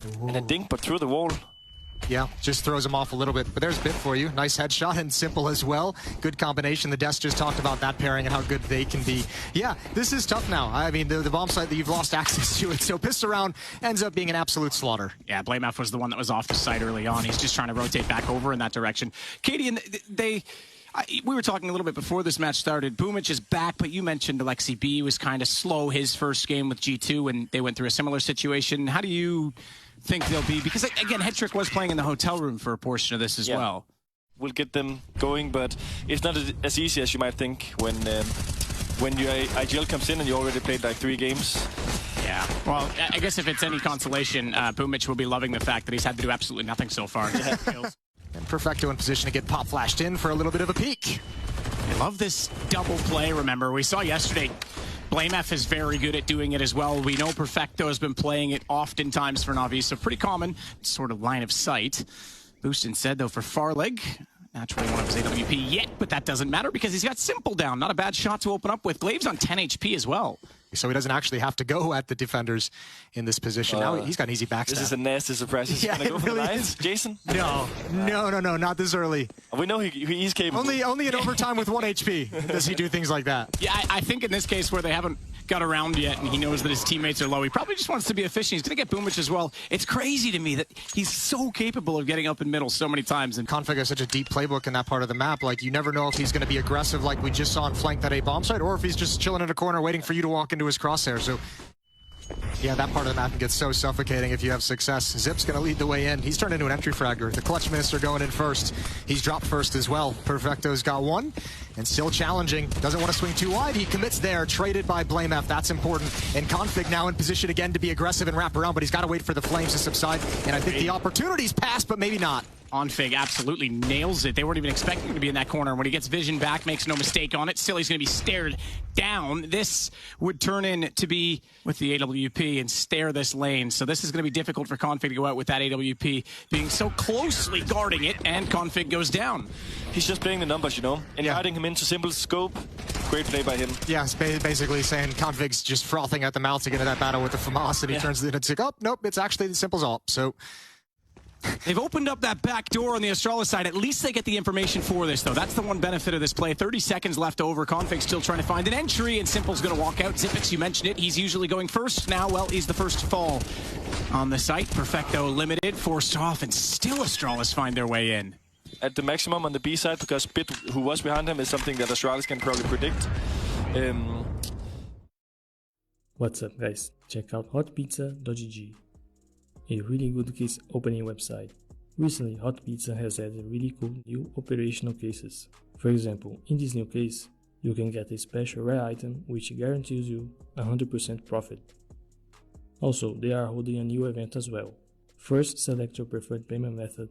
Ooh. And a dink, but through the wall. Yeah, just throws him off a little bit. But there's Bit for you. Nice headshot and Simple as well. Good combination. The Desk just talked about that pairing and how good they can be. Yeah, this is tough now. I mean, the bomb site, that you've lost access to it. So Piss Around ends up being an absolute slaughter. Yeah, BlameF was the one that was off the site early on. He's just trying to rotate back over in that direction. Katie, and we were talking a little bit before this match started. Boomich is back, but you mentioned Alexi B was kind of slow his first game with G2, and they went through a similar situation. How do you think they'll be? Because, again, Hetrick was playing in the hotel room for a portion of this as well. We'll get them going, but it's not as easy as you might think when your IGL comes in and you already played like 3 games. Yeah, well, I guess if it's any consolation, Boomich will be loving the fact that he's had to do absolutely nothing so far. And Perfecto in position to get pop flashed in for a little bit of a peek. I love this double play, remember. We saw yesterday BlameF is very good at doing it as well. We know Perfecto has been playing it oftentimes for NaVi, so pretty common sort of line of sight. Boost instead, though, for Farleg. Naturally one of his AWP yet, but that doesn't matter because he's got Simple down. Not a bad shot to open up with. Glave's on 10 HP as well. So he doesn't actually have to go at the defenders in this position. Now he's got an easy backstab. This is a nasty surprise. He's yeah, gonna go for really the knives. Jason? No, not this early. We know he's capable. Only in overtime with 1 HP does he do things like that. Yeah, I think in this case where they haven't got around yet and he knows that his teammates are low, he probably just wants to be efficient. He's going to get Boomich as well. It's crazy to me that he's so capable of getting up in middle so many times. And Config has such a deep playbook in that part of the map. Like, you never know if he's going to be aggressive like we just saw on flank that A bomb site, or if he's just chilling in a corner waiting for you to walk into his crosshair. So yeah, that part of the map can get so suffocating if you have success. Zip's going to lead the way in. He's turned into an entry fragger. The Clutch Minister going in first. He's dropped first as well. Perfecto's got one and still challenging. Doesn't want to swing too wide. He commits there. Traded by BlameF. That's important. And Config now in position again to be aggressive and wrap around, but he's got to wait for the flames to subside. And I think the opportunity's passed, but maybe not. Onfig absolutely nails it. They weren't even expecting him to be in that corner. When he gets vision back, makes no mistake on it. Still, he's going to be stared down. This would turn in to be with the AWP and stare this lane. So this is going to be difficult for Config to go out with that AWP being so closely guarding it, and Config goes down. He's just playing the numbers, you know, and hiding him into Simple scope. Great play by him. Yeah, it's basically saying Config's just frothing at the mouth to get into that battle with the FAMAS, and he turns it into, oh, nope, it's actually the Simple's ult. So they've opened up that back door on the Astralis side. At least they get the information for this, though. That's the one benefit of this play. 30 seconds left over. Config still trying to find an entry, and Simple's going to walk out. Zipix, you mentioned it. He's usually going first. Now, well, he's the first to fall on the site. Perfecto limited, forced off, and still Astralis find their way in. At the maximum on the B side, because Bit, who was behind him, is something that Astralis can probably predict. What's up, guys? Check out hotpizza.gg. A really good case opening website. Recently, Hot Pizza has added really cool new operational cases. For example, in this new case, you can get a special rare item which guarantees you 100% profit. Also, they are holding a new event as well. First, select your preferred payment method,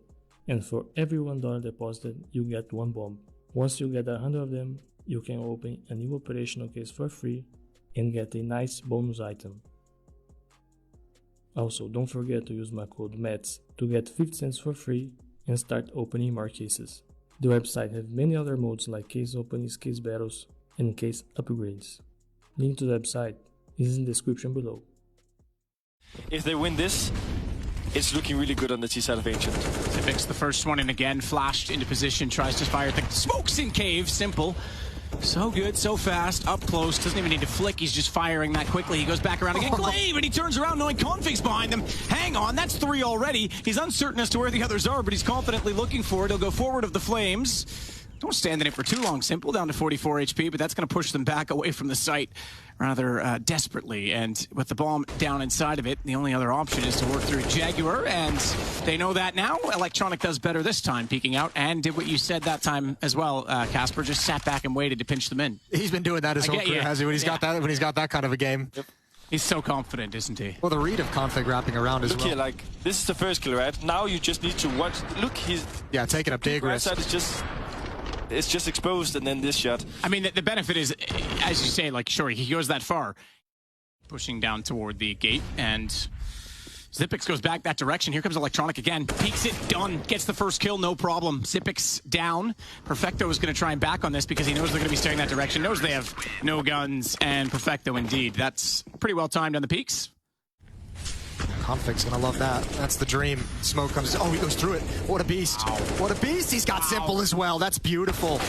and for every $1 deposited, you get 1 bomb. Once you get 100 of them, you can open a new operational case for free and get a nice bonus item. Also, don't forget to use my code METS to get 50 cents for free and start opening more cases. The website has many other modes like case openings, case battles, and case upgrades. Link to the website is in the description below. If they win this, it's looking really good on the T side of Ancient. Zipix, the first one, and again, flashed into position, tries to fire the smokes in cave. Simple. So good, so fast, up close, doesn't even need to flick, he's just firing that quickly. He goes back around again, Glaive, and he turns around knowing Config's behind them. Hang on, that's 3 already. He's uncertain as to where the others are, but he's confidently looking for it. He'll go forward of the flames. Don't stand in it for too long. Simple down to 44 HP, but that's going to push them back away from the site rather desperately. And with the bomb down inside of it, the only other option is to work through Jaguar, and they know that now. Electronic does better this time, peeking out, and did what you said that time as well, Casper. Just sat back and waited to pinch them in. He's been doing that his whole career, has he? When he's got that kind of a game. Yep. He's so confident, isn't he? Well, the read of Config wrapping around as well. Look here, like, this is the first kill, right? Now you just need to watch. Look, he's... Yeah, taking a big risk. Right side is it's just exposed, and then this shot. I mean, the benefit is, as you say, like, sure, he goes that far. Pushing down toward the gate, and Zipix goes back that direction. Here comes Electronic again. Peeks it, done. Gets the first kill, no problem. Zipix down. Perfecto is going to try and back on this because he knows they're going to be staring that direction. Knows they have no guns, and Perfecto indeed. That's pretty well timed on the peaks. Config's gonna love that. That's the dream. Smoke comes. Oh, he goes through it. What a beast. Wow. What a beast. He's got Simple as well. That's beautiful.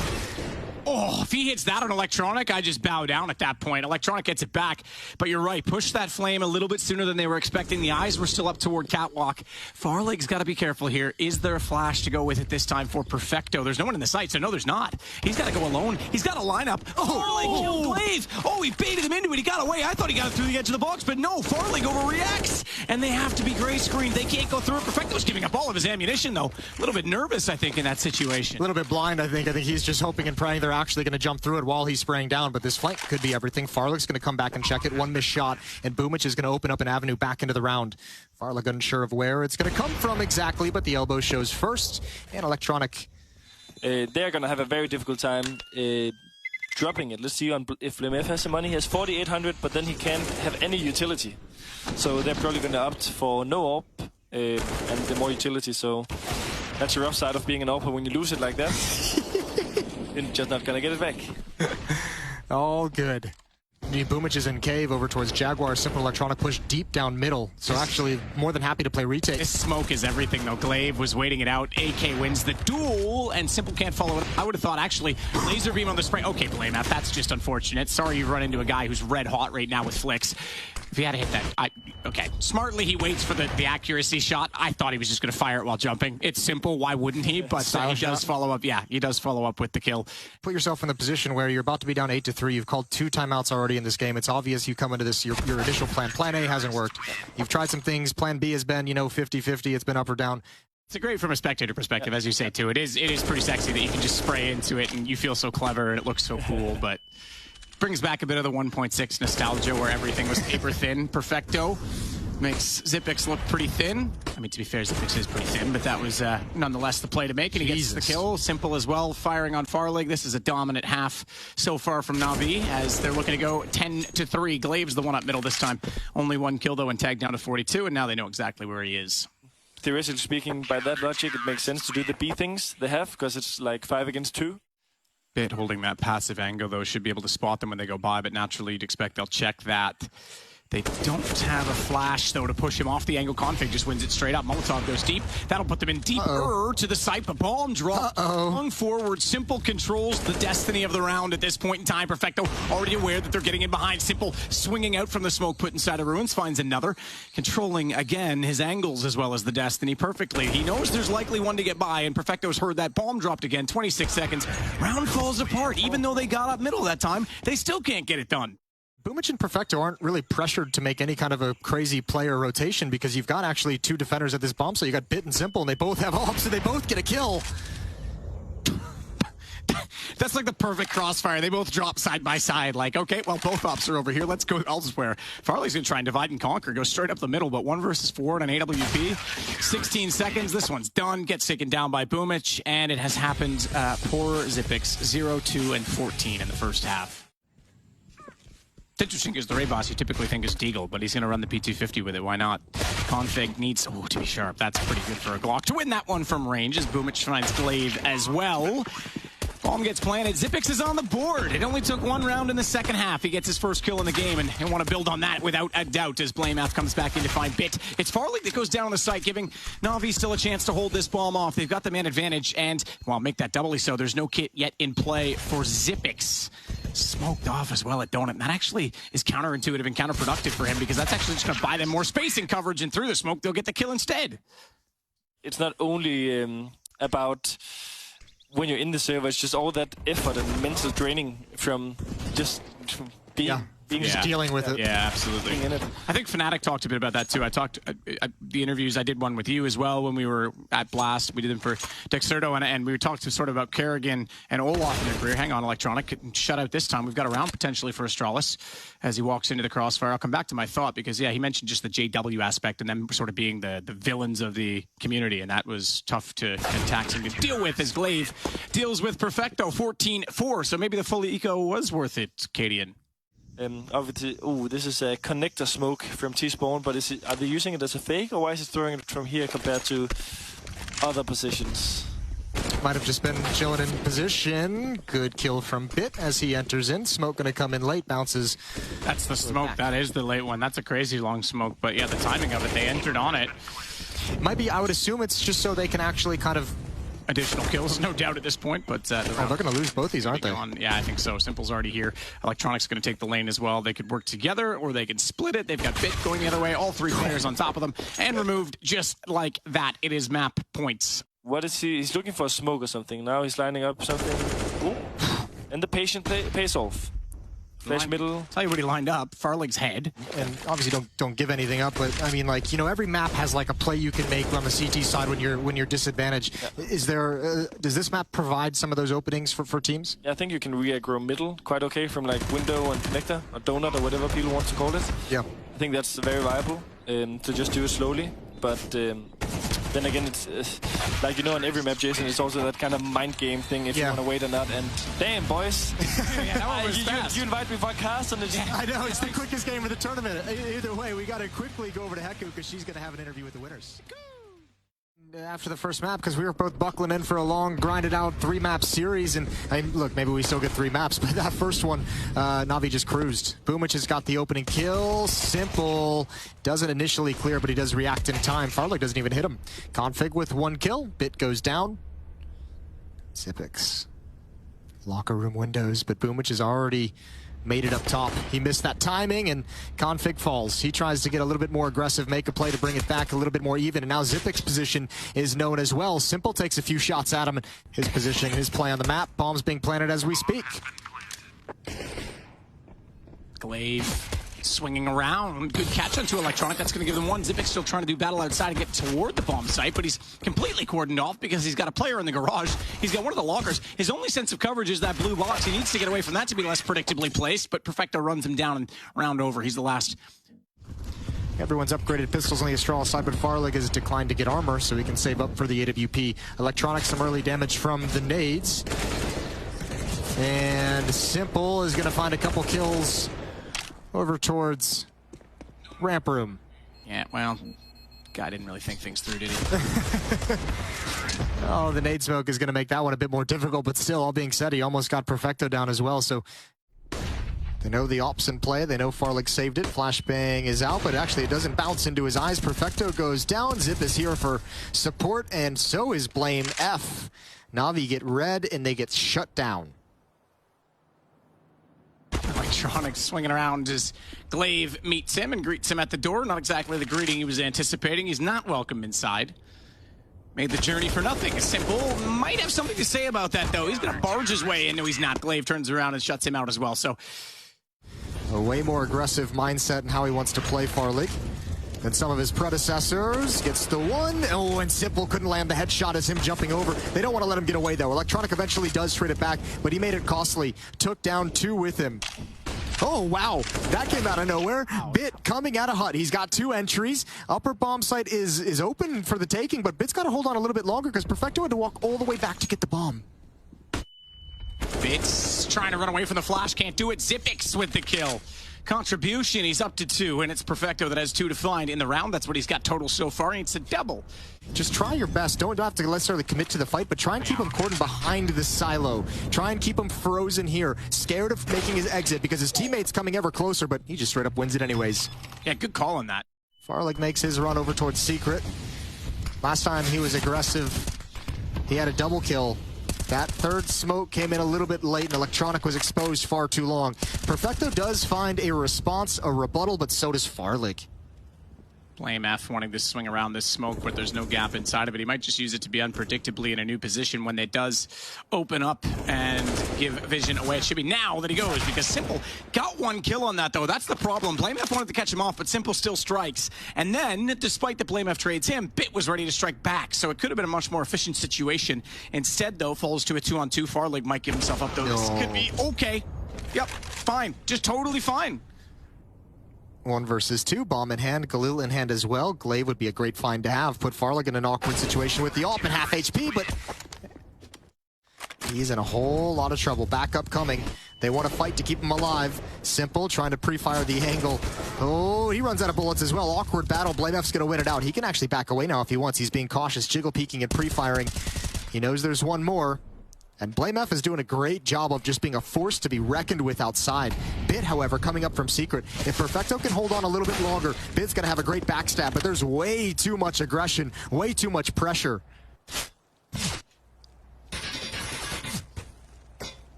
Oh, if he hits that on Electronic, I just bow down at that point. Electronic gets it back, but you're right. Push that flame a little bit sooner than they were expecting. The eyes were still up toward Catwalk. Farlig's got to be careful here. Is there a flash to go with it this time for Perfecto? There's no one in the sight, so no, there's not. He's got to go alone. He's got a lineup. Farlig killed Glaive. Oh, he baited him into it. He got away. I thought he got it through the edge of the box, but no, Farlig overreacts, and they have to be gray screened. They can't go through it. Perfecto's giving up all of his ammunition, though. A little bit nervous, I think, in that situation. A little bit blind, I think. I think he's just hoping and praying they're actually going to jump through it while he's spraying down, but this flank could be everything. Farlig's going to come back and check it. One missed shot, and Boomich is going to open up an avenue back into the round. Farlig unsure of where it's going to come from exactly, but the elbow shows first, and Electronic. They're going to have a very difficult time dropping it. Let's see if Lemef has some money. He has 4,800, but then he can't have any utility. So they're probably going to opt for no AWP and the more utility, so that's a rough side of being an AWP when you lose it like that. You're just not gonna get it back. All good. Boomich is in cave over towards Jaguar. Simple Electronic push deep down middle. So actually more than happy to play retake. This smoke is everything though. Glaive was waiting it out. AK wins the duel and Simple can't follow it. I would have thought actually laser beam on the spray. Okay, Blame out. That's just unfortunate. Sorry you run into a guy who's red hot right now with flicks. If he had to hit that, okay. Smartly he waits for the accuracy shot. I thought he was just going to fire it while jumping. It's Simple. Why wouldn't he? But he does follow up. Yeah, he does follow up with the kill. Put yourself in the position where you're about to be down 8-3. You've called 2 timeouts already in this game. It's obvious you come into this, your initial plan. Plan A hasn't worked. You've tried some things. Plan B has been, 50-50. It's been up or down. It's a great from a spectator perspective, as you say, too. It is pretty sexy that you can just spray into it and you feel so clever and it looks so cool, but brings back a bit of the 1.6 nostalgia where everything was paper thin. Perfecto makes Xyp9x look pretty thin. I mean, to be fair, Xyp9x is pretty thin, but that was nonetheless the play to make, and he gets the kill. Simple as well, firing on Farlig. This is a dominant half so far from NaVi, as they're looking to go 10-3. Glaive's the one up middle this time. Only 1 kill, though, and tagged down to 42, and now they know exactly where he is. Theoretically speaking, by that logic, it makes sense to do the B things they have, because it's like 5 against 2. Bit holding that passive angle, though, should be able to spot them when they go by, but naturally you'd expect they'll check that. They don't have a flash, though, to push him off the angle. Config just wins it straight up. Molotov goes deep. That'll put them in deeper to the site. The bomb drop. Long forward. Simple controls the destiny of the round at this point in time. Perfecto already aware that they're getting in behind. Simple swinging out from the smoke put inside the ruins. Finds another. Controlling, again, his angles as well as the destiny perfectly. He knows there's likely one to get by, and Perfecto's heard that. Bomb dropped again. 26 seconds. Round falls apart. Even though they got up middle that time, they still can't get it done. Boomich and Perfecto aren't really pressured to make any kind of a crazy player rotation because you've got actually 2 defenders at this bomb, so you got Bit and Simple, and they both have ops, and they both get a kill. That's like the perfect crossfire. They both drop side by side. Like, okay, well, both ops are over here. Let's go elsewhere. Farlig's going to try and divide and conquer. Go straight up the middle, but 1 versus 4 on an AWP. 16 seconds. This one's done. Gets taken down by Boomich, and it has happened. Poor Xyp9x. 0, 2, and 14 in the first half. It's interesting because the Ray boss you typically think is Deagle, but he's going to run the P250 with it. Why not? Config needs to be sharp. That's pretty good for a Glock to win that one from range, as Boomich finds Glaive as well. Bomb gets planted. Xyp9x is on the board. It only took 1 round in the second half. He gets his first kill in the game, and he'll want to build on that without a doubt as Blamouth comes back in to find Bit. It's Farlig that goes down on the site, giving NaVi still a chance to hold this bomb off. They've got the man advantage, and, well, make that doubly so. There's no kit yet in play for Xyp9x. Smoked off as well at Donut. And that actually is counterintuitive and counterproductive for him, because that's actually just going to buy them more spacing coverage, and through the smoke, they'll get the kill instead. It's not only about when you're in the server, it's just all that effort and mental training from just being just dealing with it. Yeah, absolutely. I think Fnatic talked a bit about that too. I talked the interviews. I did one with you as well when we were at Blast. We did them for Dexerto, and we talked to sort of about Kerrigan and Olaf in their career. Hang on, Electronic, shut out this time. We've got a round potentially for Astralis as he walks into the crossfire. I'll come back to my thought because yeah, he mentioned just the JW aspect and them sort of being the villains of the community, and that was tough to and taxing to deal with as Glaive deals with Perfecto 14-4. So maybe the full eco was worth it, Cadian. Obviously, this is a connector smoke from T-Spawn, but are they using it as a fake, or why is it throwing it from here compared to other positions? Might have just been chilling in position. Good kill from Bit as he enters in. Smoke gonna come in late, bounces. That's the smoke. That is the late one. That's a crazy long smoke. But yeah, the timing of it, they entered on it. Might be, I would assume it's just so they can actually kind of... Additional kills, no doubt at this point, but they're going to lose both these, aren't they? Yeah, I think so. Simple's already here. Electronic's going to take the lane as well. They could work together, or they can split it. They've got Bit going the other way, all three players on top of them, and removed just like that. It is map points. What is he? He's looking for a smoke or something. Now he's lining up something. Ooh. And the patient pays off. Flash middle. Tell you what he lined up. Farlig's head. And obviously don't give anything up, but I mean, like, you know, every map has like a play you can make on the CT side when you're disadvantaged. Yeah. Is there does this map provide some of those openings for teams? Yeah, I think you can re-aggro middle quite okay from like window and connector or donut or whatever people want to call it. Yeah. I think that's very viable to just do it slowly, but then again, it's like, you know, on every map, Jason, it's also that kind of mind game thing if you want to wait or not. And damn, boys, you invite me for a cast and it's... I know, it's the quickest game of the tournament. Either way, we got to quickly go over to Heku because she's going to have an interview with the winners. After the first map, because we were both buckling in for a long, grinded out 3-map series, and look, maybe we still get 3 maps, but that first one, NaVi just cruised. Boomich has got the opening kill. Simple doesn't initially clear, but he does react in time. Farlig doesn't even hit him. Config with 1 kill. Bit goes down. Zipix. Locker room windows, but Boomich is already made it up top. He missed that timing, and Config falls. He tries to get a little bit more aggressive, make a play to bring it back a little bit more even, and now Zipic's position is known as well. Simple takes a few shots at him, and his positioning, his play on the map. Bombs being planted as we speak. Glaive swinging around. Good catch onto Electronic. That's going to give them 1. Zipix still trying to do battle outside and get toward the bomb site, but he's completely cordoned off because he's got a player in the garage. He's got one of the lockers. His only sense of coverage is that blue box. He needs to get away from that to be less predictably placed, but Perfecto runs him down and round over. He's the last. Everyone's upgraded pistols on the Astralis side, but Farlig has declined to get armor, so he can save up for the AWP. Electronic, some early damage from the nades. And Simple is going to find a couple kills over towards ramp room. Yeah, well, guy didn't really think things through, did he? Oh, the nade smoke is going to make that one a bit more difficult, but still, all being said, he almost got Perfecto down as well, so they know the ops in play. They know Farlig saved it. Flashbang is out, but actually it doesn't bounce into his eyes. Perfecto goes down. Zip is here for support, and so is Blame F. NaVi get red, and they get shut down. Electronics swinging around as Glaive meets him and greets him at the door. Not exactly the greeting he was anticipating. He's not welcome inside. Made the journey for nothing. Simple might have something to say about that, though. He's going to barge his way in. No, he's not. Glaive turns around and shuts him out as well. So a way more aggressive mindset in how he wants to play Farlig than some of his predecessors. Gets the 1. Oh, and Simple couldn't land the headshot as him jumping over. They don't want to let him get away, though. Electronic eventually does trade it back, but he made it costly. Took down 2 with him. Oh, wow. That came out of nowhere. Wow. Bit coming out of hut. He's got 2 entries. Upper bomb site is open for the taking, but Bit's got to hold on a little bit longer because Perfecto had to walk all the way back to get the bomb. Bit's trying to run away from the flash. Can't do it. Zipix with the kill. Contribution, he's up to 2, and it's Perfecto that has 2 to find in the round. That's what he's got total so far. He needs a double. Just try your best. Don't have to necessarily commit to the fight, but try and keep him cordoned behind the silo. Try and keep him frozen here, scared of making his exit because his teammate's coming ever closer, but he just straight up wins it anyways. Yeah, good call on that. Farlig makes his run over towards Secret. Last time he was aggressive, he had a double kill. That 3rd smoke came in a little bit late, and Electronic was exposed far too long. Perfecto does find a response, a rebuttal, but so does Farlig. Blame F wanting to swing around this smoke, but there's no gap inside of it. He might just use it to be unpredictably in a new position when it does open up and give vision away. It should be now that he goes, because Simple got 1 kill on that, though. That's the problem. Blame F wanted to catch him off, but Simple still strikes. And then, despite the Blame F trades him, Bit was ready to strike back, so it could have been a much more efficient situation. Instead, though, falls to a 2-on-2. Farlig might give himself up, though. No. This could be okay. Yep, fine. Just totally fine. 1 versus 2, bomb in hand, Galil in hand as well. Glaive would be a great find to have. Put Farlig in an awkward situation with the AWP at half HP, but he's in a whole lot of trouble. Backup coming. They want to fight to keep him alive. Simple trying to pre-fire the angle. Oh, he runs out of bullets as well. Awkward battle. Blame F's going to win it out. He can actually back away now if he wants. He's being cautious, jiggle peeking and pre-firing. He knows there's one more. And BlameF is doing a great job of just being a force to be reckoned with outside. Bit, however, coming up from Secret. If Perfecto can hold on a little bit longer, Bit's going to have a great backstab, but there's way too much aggression, way too much pressure.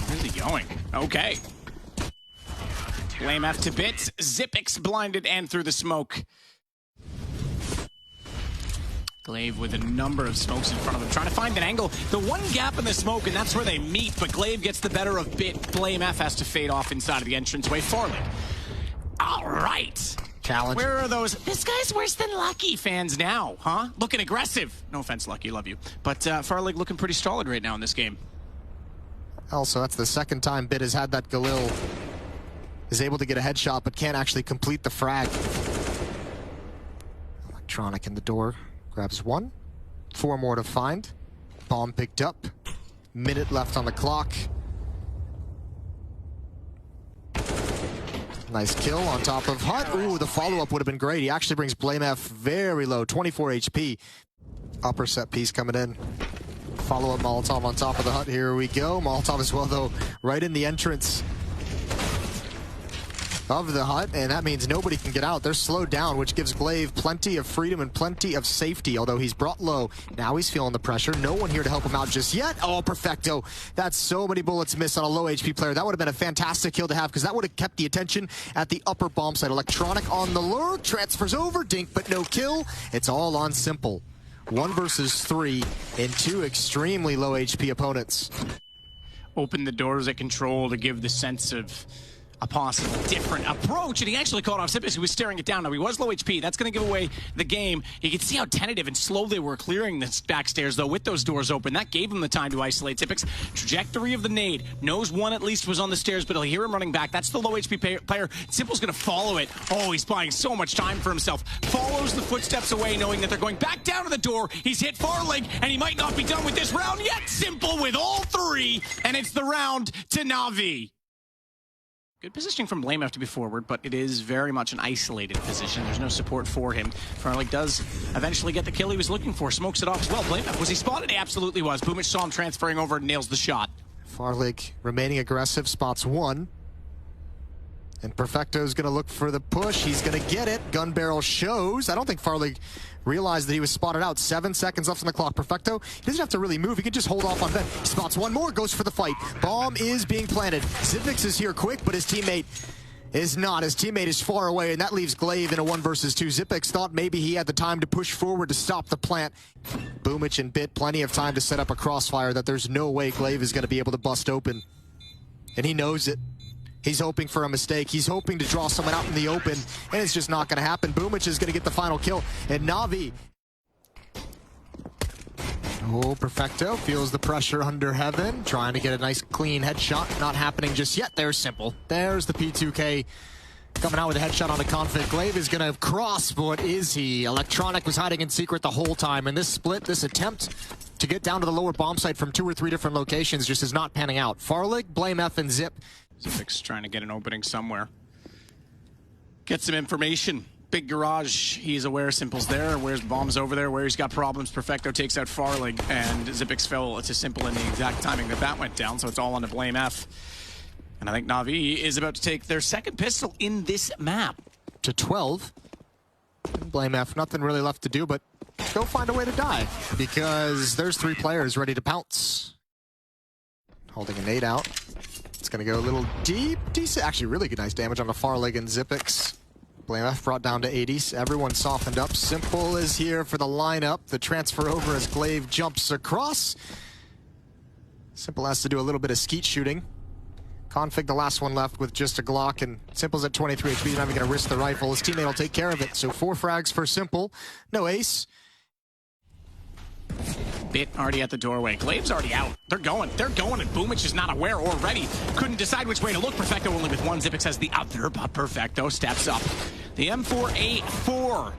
Where's he going? Okay. BlameF to Bits. Zipix blinded and through the smoke. Glaive with a number of smokes in front of him, trying to find an angle. The one gap in the smoke, and that's where they meet, but Glaive gets the better of Bit. BlameF has to fade off inside of the entranceway. Farley. All right. Challenge. Where are those? This guy's worse than Lucky fans now, huh? Looking aggressive. No offense, Lucky, love you. But Farley looking pretty solid right now in this game. Also, that's the second time Bit has had that Galil. Is able to get a headshot, but can't actually complete the frag. Electronic in the door. Grabs one. 4 more to find. Bomb picked up. Minute left on the clock. Nice kill on top of Hut. Ooh, the follow-up would have been great. He actually brings BlameF very low, 24 HP. Upper set piece coming in. Follow-up Molotov on top of the Hut. Here we go. Molotov as well, though, right in the entrance of the Hut, and that means nobody can get out. They're slowed down, which gives Glaive plenty of freedom and plenty of safety, although he's brought low. Now he's feeling the pressure. No one here to help him out just yet. Oh, Perfecto. That's so many bullets missed on a low HP player. That would have been a fantastic kill to have, because that would have kept the attention at the upper bomb site. Electronic on the lure, transfers over, dink, but no kill. It's all on Simple. 1 versus 3 in 2 extremely low HP opponents. Open the doors at control to give the sense of a possible different approach, and he actually caught off Zipix, who was staring it down. Now, he was low HP. That's going to give away the game. You can see how tentative and slow they were clearing the back stairs, though, with those doors open. That gave him the time to isolate Zipix. Trajectory of the nade. Knows one at least was on the stairs, but he'll hear him running back. That's the low HP player. Simple's going to follow it. Oh, he's buying so much time for himself. Follows the footsteps away, knowing that they're going back down to the door. He's hit Farlig, and he might not be done with this round yet. Simple with all 3, and it's the round to NaVi. Good positioning from BlameF to be forward, but it is very much an isolated position. There's no support for him. Farlig does eventually get the kill he was looking for. Smokes it off as well. BlameF, was he spotted? He absolutely was. Boomich saw him transferring over and nails the shot. Farlig remaining aggressive, spots 1. And Perfecto's going to look for the push. He's going to get it. Gun barrel shows. I don't think Farlig realized that he was spotted out. 7 seconds left on the clock. Perfecto, he doesn't have to really move. He can just hold off on Ben. He spots 1 more, goes for the fight. Bomb is being planted. Zipix is here quick, but his teammate is not. His teammate is far away, and that leaves Glaive in a 1 versus 2. Zipix thought maybe he had the time to push forward to stop the plant. Boomich and Bit, plenty of time to set up a crossfire that there's no way Glaive is going to be able to bust open. And he knows it. He's hoping for a mistake. He's hoping to draw someone out in the open, and it's just not going to happen. Boomich is going to get the final kill, and NaVi. Oh, Perfecto feels the pressure under heaven, trying to get a nice clean headshot. Not happening just yet. There's Simple. There's the P2K coming out with a headshot on the config. Glaive is going to cross, but what is he? Electronic was hiding in secret the whole time, and this split, this attempt to get down to the lower bomb site from 2 or 3 different locations just is not panning out. Farlig, BlameF, and Zip. Zipix trying to get an opening somewhere. Get some information. Big garage. He's aware Simple's there. Where's bombs over there? Where he's got problems. Perfecto takes out Farlig, and Zipix fell to Simple in the exact timing that went down, so it's all on to BlameF. And I think NaVi is about to take their second pistol in this map. To 12. BlameF, nothing really left to do but go find a way to die, because there's 3 players ready to pounce. Holding a nade out. It's going to go a little deep. Decent, actually really good, nice damage on the Farlig and Zipix. BlameF brought down to 80s. Everyone softened up. Simple is here for the lineup. The transfer over as Glaive jumps across. Simple has to do a little bit of skeet shooting. Config the last one left with just a Glock, and Simple's at 23 HP. He's not even going to risk the rifle. His teammate will take care of it. So 4 frags for Simple. No ace. Bit already at the doorway. Glaive's already out. They're going, and Boomich is not aware or ready. Couldn't decide which way to look. Perfecto only with 1. Zipix has the other, but Perfecto steps up. The M4A4.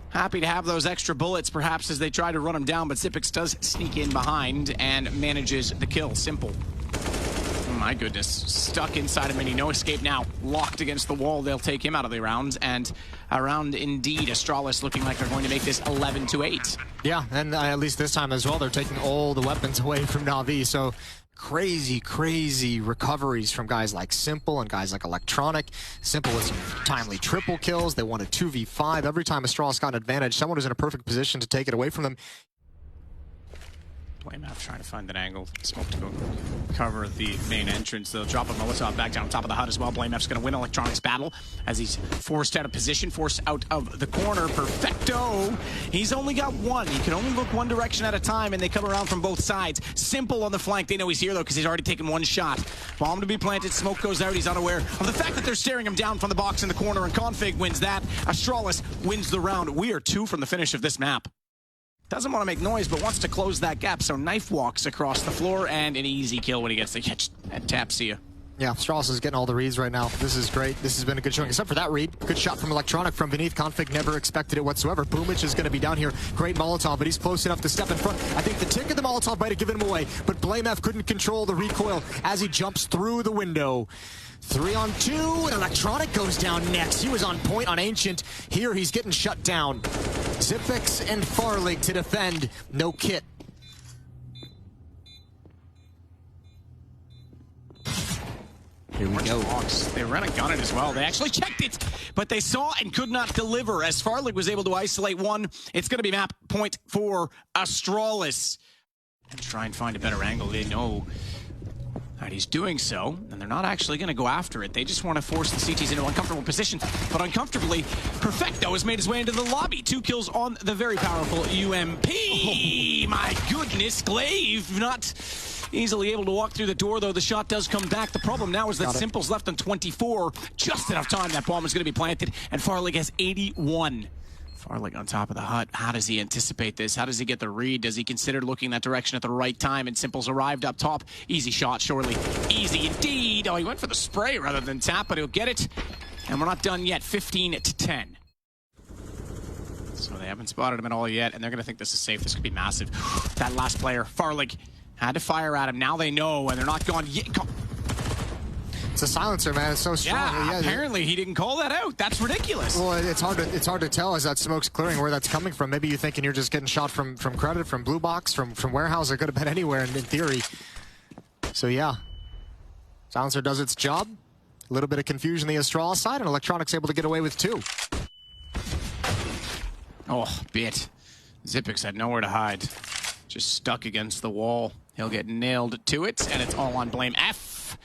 Happy to have those extra bullets, perhaps, as they try to run him down, but Zipix does sneak in behind and manages the kill. Simple. Oh my goodness. Stuck inside a mini. No escape now. Locked against the wall. They'll take him out of the round, and a round indeed. Astralis looking like they're going to make this 11-8. Yeah, and at least this time as well, they're taking all the weapons away from NaVi. So crazy recoveries from guys like Simple and guys like Electronic. Simple with some timely triple kills. They won a 2v5. Every time Astralis got an advantage, someone was in a perfect position to take it away from them. BlameF trying to find an angle. Smoke to go cover the main entrance. They'll drop a Molotov back down top of the hut as well. BlameF's going to win Electronics battle as he's forced out of position, forced out of the corner. Perfecto! He's only got one. He can only look one direction at a time, and they come around from both sides. Simple on the flank. They know he's here, though, because he's already taken one shot. Bomb to be planted. Smoke goes out. He's unaware of the fact that they're staring him down from the box in the corner, and Config wins that. Astralis wins the round. We are 2 from the finish of this map. Doesn't want to make noise, but wants to close that gap, so knife walks across the floor, and an easy kill when he gets the catch and tap. See ya. Yeah, Astralis is getting all the reads right now. This is great. This has been a good showing, except for that read. Good shot from Electronic from beneath. Config never expected it whatsoever. Boomich is going to be down here. Great Molotov, but he's close enough to step in front. I think the tick of the Molotov might have given him away, but BlameF couldn't control the recoil as he jumps through the window. 3-on-2, and Electronic goes down next. He was on point on Ancient. Here he's getting shut down. Zipix and Farlig to defend. No kit. Here we go. They ran a gun it as well. They actually checked it, but they saw and could not deliver as Farlig was able to isolate one. It's going to be map point for Astralis. And try and find a better angle. They know that he's doing so, and they're not actually going to go after it. They just want to force the CTs into uncomfortable positions, but uncomfortably, Perfecto has made his way into the lobby. 2 kills on the very powerful UMP. Oh. My goodness, Glaive not easily able to walk through the door, though the shot does come back. The problem now is that Simple's left on 24. Just enough time that bomb is going to be planted, and Farlig has 81. Farlig on top of the hut. How does he anticipate this? How does he get the read? Does he consider looking that direction at the right time? And Simple's arrived up top. Easy shot, surely. Easy indeed. Oh, he went for the spray rather than tap, but he'll get it. And we're not done yet. 15-10. So they haven't spotted him at all yet, and they're going to think this is safe. This could be massive. That last player, Farlig, had to fire at him. Now they know, and they're not gone yet. It's a silencer, man. It's so strong. Yeah, apparently he didn't call that out. That's ridiculous. Well, it's hard to tell as that smoke's clearing where that's coming from. Maybe you're thinking you're just getting shot from credit, from blue box, from warehouse. It could have been anywhere in theory. So yeah, silencer does its job. A little bit of confusion the Astralis side, and Electronic's able to get away with 2. Oh, bit. Zipix had nowhere to hide. Just stuck against the wall. He'll get nailed to it, and it's all on BlameF.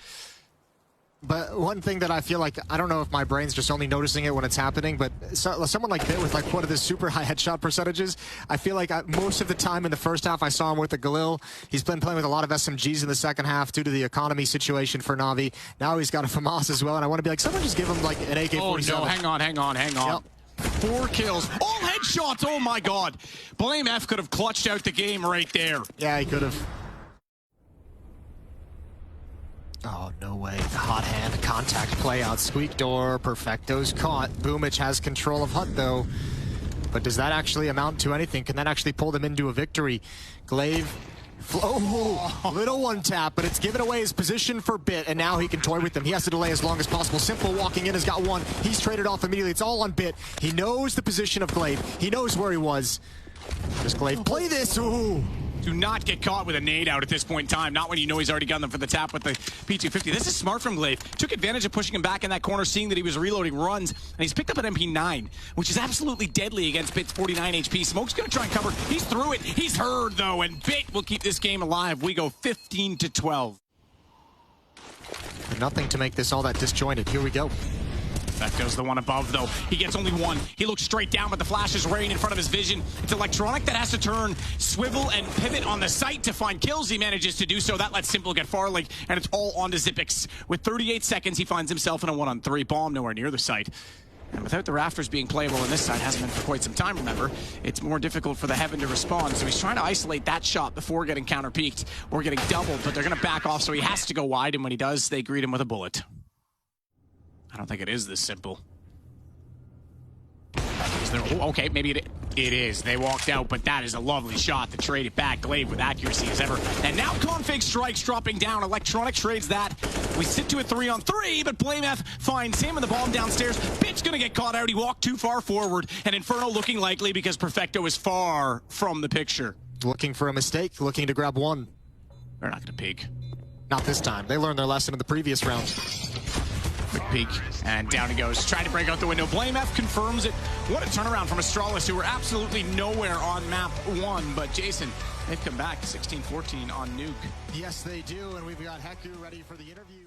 But one thing that I feel like, I don't know if my brain's just only noticing it when it's happening, but someone like Bit with like one of his super high headshot percentages, I feel like most of the time in the first half I saw him with the Galil. He's been playing with a lot of SMGs in the second half due to the economy situation for NaVi. Now he's got a FAMAS as well, and I want to be like, someone just give him like an AK-47. Oh no, hang on. Yep. 4 kills, all headshots, oh my god. BlameF could have clutched out the game right there. Yeah, he could have. Oh, no way. The hot hand contact play out. Squeak door. Perfecto's caught. Boomich has control of hut, though. But does that actually amount to anything? Can that actually pull them into a victory? Glaive. Oh, little one tap, but it's given away his position for Bit, and now he can toy with them. He has to delay as long as possible. Simple walking in has got 1. He's traded off immediately. It's all on Bit. He knows the position of Glaive. He knows where he was. Does Glaive play this? Ooh. Do not get caught with a nade out at this point in time. Not when you know he's already gotten them for the tap with the P250. This is smart from Glaive. Took advantage of pushing him back in that corner, seeing that he was reloading runs, and he's picked up an MP9, which is absolutely deadly against Bit's 49 HP. Smoke's going to try and cover. He's through it. He's heard, though, and Bit will keep this game alive. We go 15-12. Nothing to make this all that disjointed. Here we go. That goes the one above, though. He gets only 1. He looks straight down, but the flash is right in front of his vision. It's Electronic that has to turn, swivel, and pivot on the site to find kills. He manages to do so. That lets Simple get Farlig, and it's all on to Zipix. With 38 seconds, he finds himself in a 1-on-3 bomb nowhere near the site. And without the rafters being playable on this side, hasn't been for quite some time, remember, it's more difficult for the Heaven to respond. So he's trying to isolate that shot before getting counter-peeked or getting doubled, but they're going to back off, so he has to go wide, and when he does, they greet him with a bullet. I don't think it is this simple. Oh, okay, maybe it is. They walked out, but that is a lovely shot to trade it back. Glaive with accuracy as ever. And now Config strikes dropping down. Electronic trades that We sit to a 3-on-3, but Blameth finds him and the bomb downstairs. Bit's gonna get caught out. He walked too far forward, and Inferno looking likely because Perfecto is far from the picture. Looking for a mistake, looking to grab one. They're not gonna peek. Not this time. They learned their lesson in the previous round. Quick peek, and down he goes. Trying to break out the window. Blameth confirms it. What a turnaround from Astralis, who were absolutely nowhere on map 1. But Jason, they've come back 16-14 on Nuke. Yes, they do, and we've got Heku ready for the interview.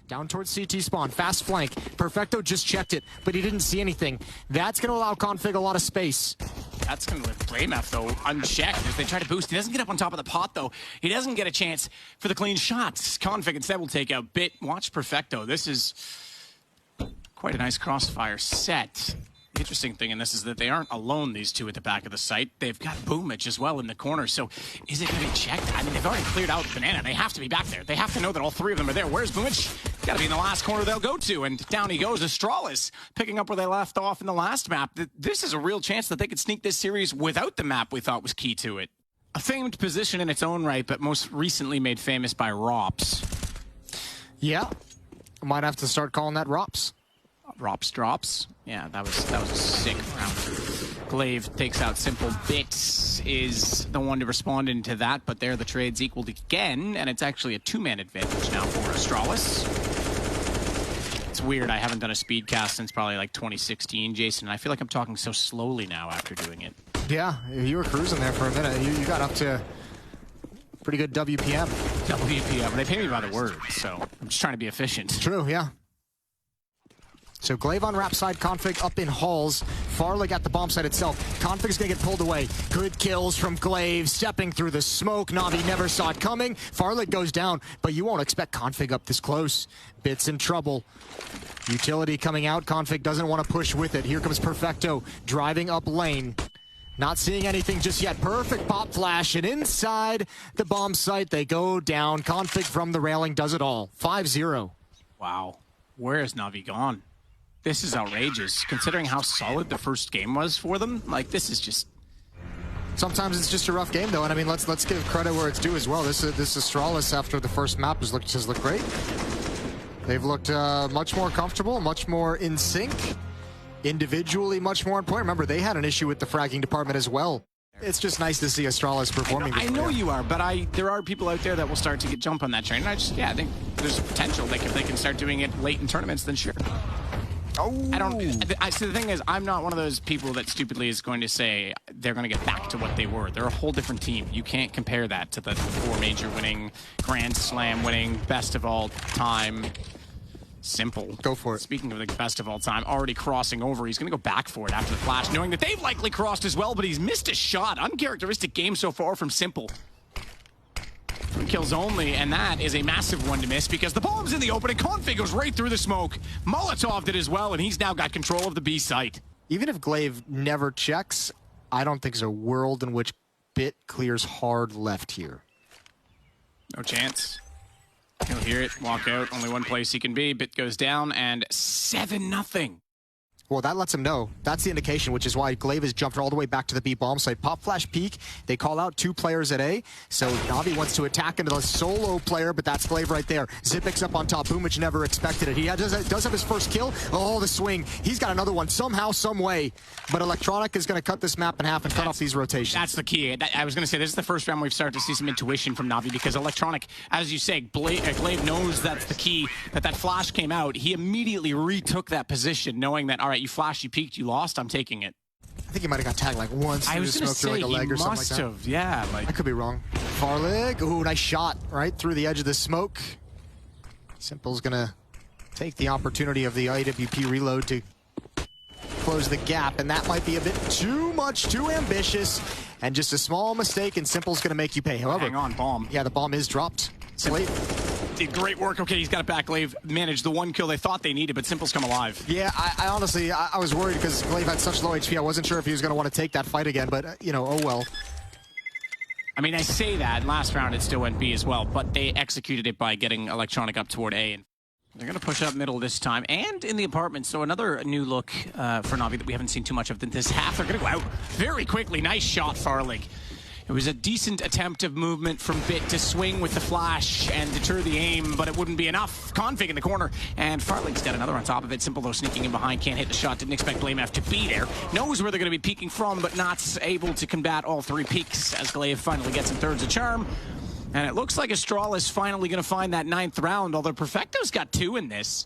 Down towards CT spawn, fast flank. Perfecto just checked it, but he didn't see anything. That's going to allow Config a lot of space. That's going to leave Blameth, though, unchecked as they try to boost. He doesn't get up on top of the pot, though. He doesn't get a chance for the clean shots. Config instead will take out Bit. Watch Perfecto. This is quite a nice crossfire set. The interesting thing in this is that they aren't alone, these two at the back of the site. They've got Boomich as well in the corner. So is it going to be checked? I mean, they've already cleared out Banana. They have to be back there. They have to know that all three of them are there. Where's Boomich? Got to be in the last corner they'll go to. And down he goes. Astralis picking up where they left off in the last map. This is a real chance that they could sneak this series without the map we thought was key to it. A famed position in its own right, but most recently made famous by Rops. Yeah, might have to start calling that Rops. Rops drops. Yeah, that was a sick round. Glaive takes out Simple. Bits is the one to respond into that, but there the trade's equaled again, and it's actually a 2-man advantage now for Astralis. It's weird, I haven't done a speed cast since probably like 2016, Jason, and I feel like I'm talking so slowly now after doing it. Yeah, you were cruising there for a minute. You got up to pretty good WPM. WPM, they pay me by the word, so I'm just trying to be efficient. True, yeah. So Glaive on ramp side, Config up in halls. Farlig at the bomb site itself. Config's gonna get pulled away. Good kills from Glaive, stepping through the smoke. NaVi never saw it coming. Farlig goes down, but you won't expect Config up this close. Bit's in trouble. Utility coming out. Config doesn't want to push with it. Here comes Perfecto driving up lane. Not seeing anything just yet. Perfect pop flash, and inside the bomb site they go down. Config from the railing does it all. 5-0. Wow. Where is NaVi gone? This is outrageous, considering how solid the first game was for them. Like, this is just... Sometimes it's just a rough game, though, and I mean, let's give credit where it's due as well. This Astralis, after the first map, has looked great. They've looked much more comfortable, much more in sync, individually much more important. Remember, they had an issue with the fragging department as well. It's just nice to see Astralis performing. I know you are, but there are people out there that will start to jump on that train. And I think there's potential. Like, if they can start doing it late in tournaments, then sure. Oh. So the thing is, I'm not one of those people that stupidly is going to say they're going to get back to what they were. They're a whole different team. You can't compare that to the 4 major winning, Grand Slam winning, best of all time. Simple. Go for it. Speaking of the best of all time, already crossing over. He's going to go back for it after the flash, knowing that they've likely crossed as well, but he's missed a shot. Uncharacteristic game so far from Simple. 3 kills only, and that is a massive one to miss because the bomb's in the open and Config goes right through the smoke. Molotov did as well, and he's now got control of the B site. Even if Glaive never checks, I don't think there's a world in which Bit clears hard left here. No chance. He'll hear it, walk out. Only one place he can be. Bit goes down, and 7-0. Well, that lets him know. That's the indication, which is why Glaive has jumped all the way back to the B bomb site. Pop flash peek. They call out 2 players at A. So NaVi wants to attack into the solo player, but that's Glaive right there. Zipix up on top. Boomich never expected it. He does have his first kill. Oh, the swing. He's got another one somehow, some way. But Electronic is going to cut this map in half and cut off these rotations. That's the key. I was going to say, this is the first round we've started to see some intuition from NaVi because Electronic, as you say, Glaive knows that's the key, that flash came out. He immediately retook that position, knowing that, all right, you flashed, you peeked, you lost, I'm taking it. I think he might have got tagged like once. I was going to say, like a leg he or must something like have, yeah. I could be wrong. Farlig, ooh, nice shot right through the edge of the smoke. Simple's going to take the opportunity of the IWP reload to close the gap, and that might be a bit too much, too ambitious, and just a small mistake, and Simple's going to make you pay. However, hang on, bomb. Yeah, the bomb is dropped. Did great work. Okay, he's got it back. Glaive managed the 1 kill they thought they needed, but Simple's come alive. Yeah, I honestly, I was worried because Glaive had such low HP. I wasn't sure if he was going to want to take that fight again, but, you know, oh well. I mean, I say that. Last round, it still went B as well, but they executed it by getting Electronic up toward A. And they're going to push up middle this time, and in the apartment. So another new look for NaVi that we haven't seen too much of this half. They're going to go out very quickly. Nice shot, Farlig. It was a decent attempt of movement from Bit to swing with the flash and deter the aim, but it wouldn't be enough. Config in the corner, and Farley's got another on top of it. Simple, though, sneaking in behind, can't hit the shot. Didn't expect BlameF to be there. Knows where they're going to be peeking from, but not able to combat all three peaks as Glaive finally gets some thirds of charm. And it looks like Astralis finally going to find that 9th round, although Perfecto's got 2 in this.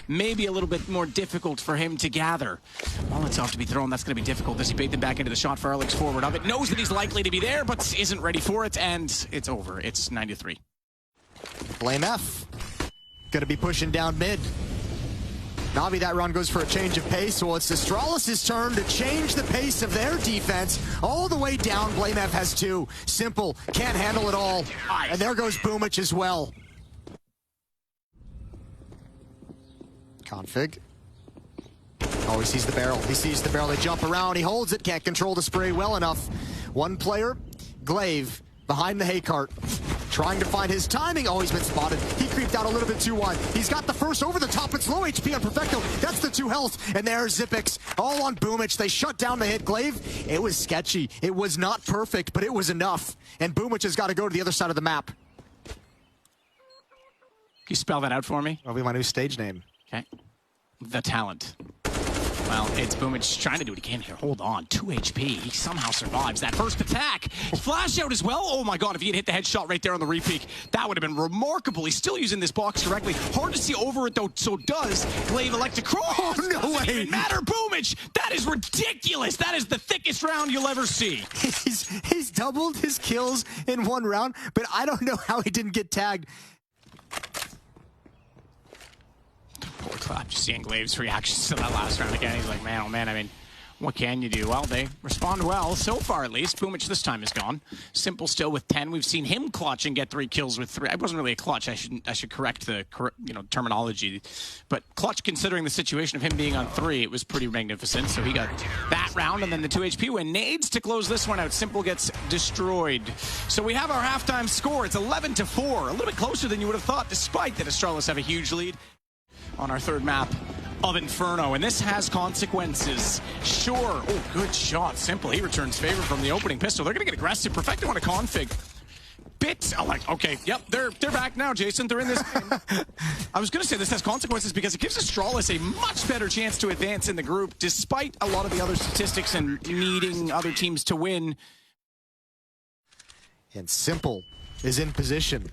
Maybe a little bit more difficult for him to gather. Molotov to be thrown, that's going to be difficult. Does he bait them back into the shot? Farley's forward of it. Knows that he's likely to be there, but isn't ready for it, and it's over. It's 9-3. BlameF gonna be pushing down mid. NaVi, that round goes for a change of pace. Well, it's Astralis' turn to change the pace of their defense all the way down. BlameF has 2. Simple, can't handle it all. And there goes Boomich as well. Config. Oh, he sees the barrel. He sees the barrel. They jump around. He holds it. Can't control the spray well enough. One player, Glaive, behind the hay cart, trying to find his timing. Oh, he's been spotted. He creeped out a little bit too wide. He's got the first over the top. It's low HP on Perfecto. That's the 2 health. And there's Zipix all on Boomich. They shut down the hit. Glaive, it was sketchy. It was not perfect, but it was enough. And Boomich has got to go to the other side of the map. Can you spell that out for me? That'll be my new stage name. Okay. The talent. Well, it's Boomich trying to do what he can here. Hold on. 2 HP. He somehow survives that first attack. Flash out as well. Oh my god, if he had hit the headshot right there on the repeak, that would have been remarkable. He's still using this box correctly. Hard to see over it though, so does Glaive elect to cross. Oh, no Doesn't way. even matter, Boomich. That is ridiculous. That is the thickest round you'll ever see. He's doubled his kills in 1 round, but I don't know how he didn't get tagged. Poor Clap, just seeing Glaive's reactions to that last round again. He's like, man, oh man, I mean, what can you do? Well, they respond well, so far at least. Boomich this time is gone. Simple still with 10. We've seen him clutch and get 3 kills with 3. It wasn't really a clutch. I should correct the terminology. But clutch, considering the situation of him being on 3, it was pretty magnificent. So he got that round and then the 2 HP win. Nades to close this one out. Simple gets destroyed. So we have our halftime score. It's 11-4. A little bit closer than you would have thought, despite that Astralis have a huge lead on our 3rd map of Inferno, and this has consequences. Sure. Oh, good shot. Simple. He returns favor from the opening pistol. They're going to get aggressive. Perfecto on a config. Bit. Oh, like, okay. Yep, they're back now, Jason. They're in this game. I was going to say this has consequences because it gives Astralis a much better chance to advance in the group, despite a lot of the other statistics and needing other teams to win. And Simple is in position.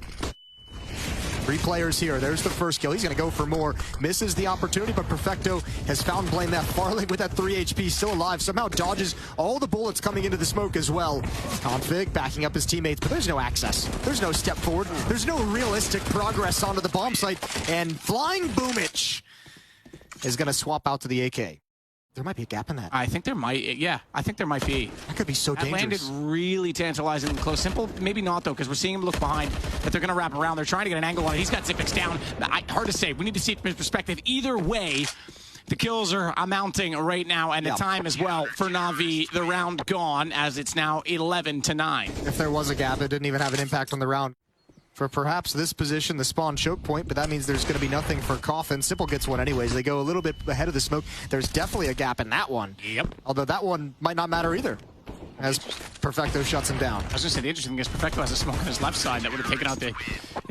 3 players here. There's the first kill. He's going to go for more. Misses the opportunity, but Perfecto has found BlameF. Farley with that 3 HP, still alive. Somehow dodges all the bullets coming into the smoke as well. Config backing up his teammates, but there's no access. There's no step forward. There's no realistic progress onto the bomb site. And flying Boomich is going to swap out to the AK. There might be a gap in that. I think there might, yeah, I think there might be. That could be so dangerous. That landed really tantalizingly close. Simple, maybe not though, because we're seeing him look behind, but they're going to wrap around. They're trying to get an angle on it. He's got Zipix down. Hard to say. We need to see it from his perspective. Either way, the kills are amounting right now, and the time as well for NaVi. The round gone, as it's now 11-9. If there was a gap, it didn't even have an impact on the round. For perhaps this position, the spawn choke point, but that means there's going to be nothing for Coffin. Simple gets one anyways. They go a little bit ahead of the smoke. There's definitely a gap in that one. Yep. Although that one might not matter either, as Perfecto shuts him down. I was going to say, the interesting thing is Perfecto has a smoke on his left side that would have taken out the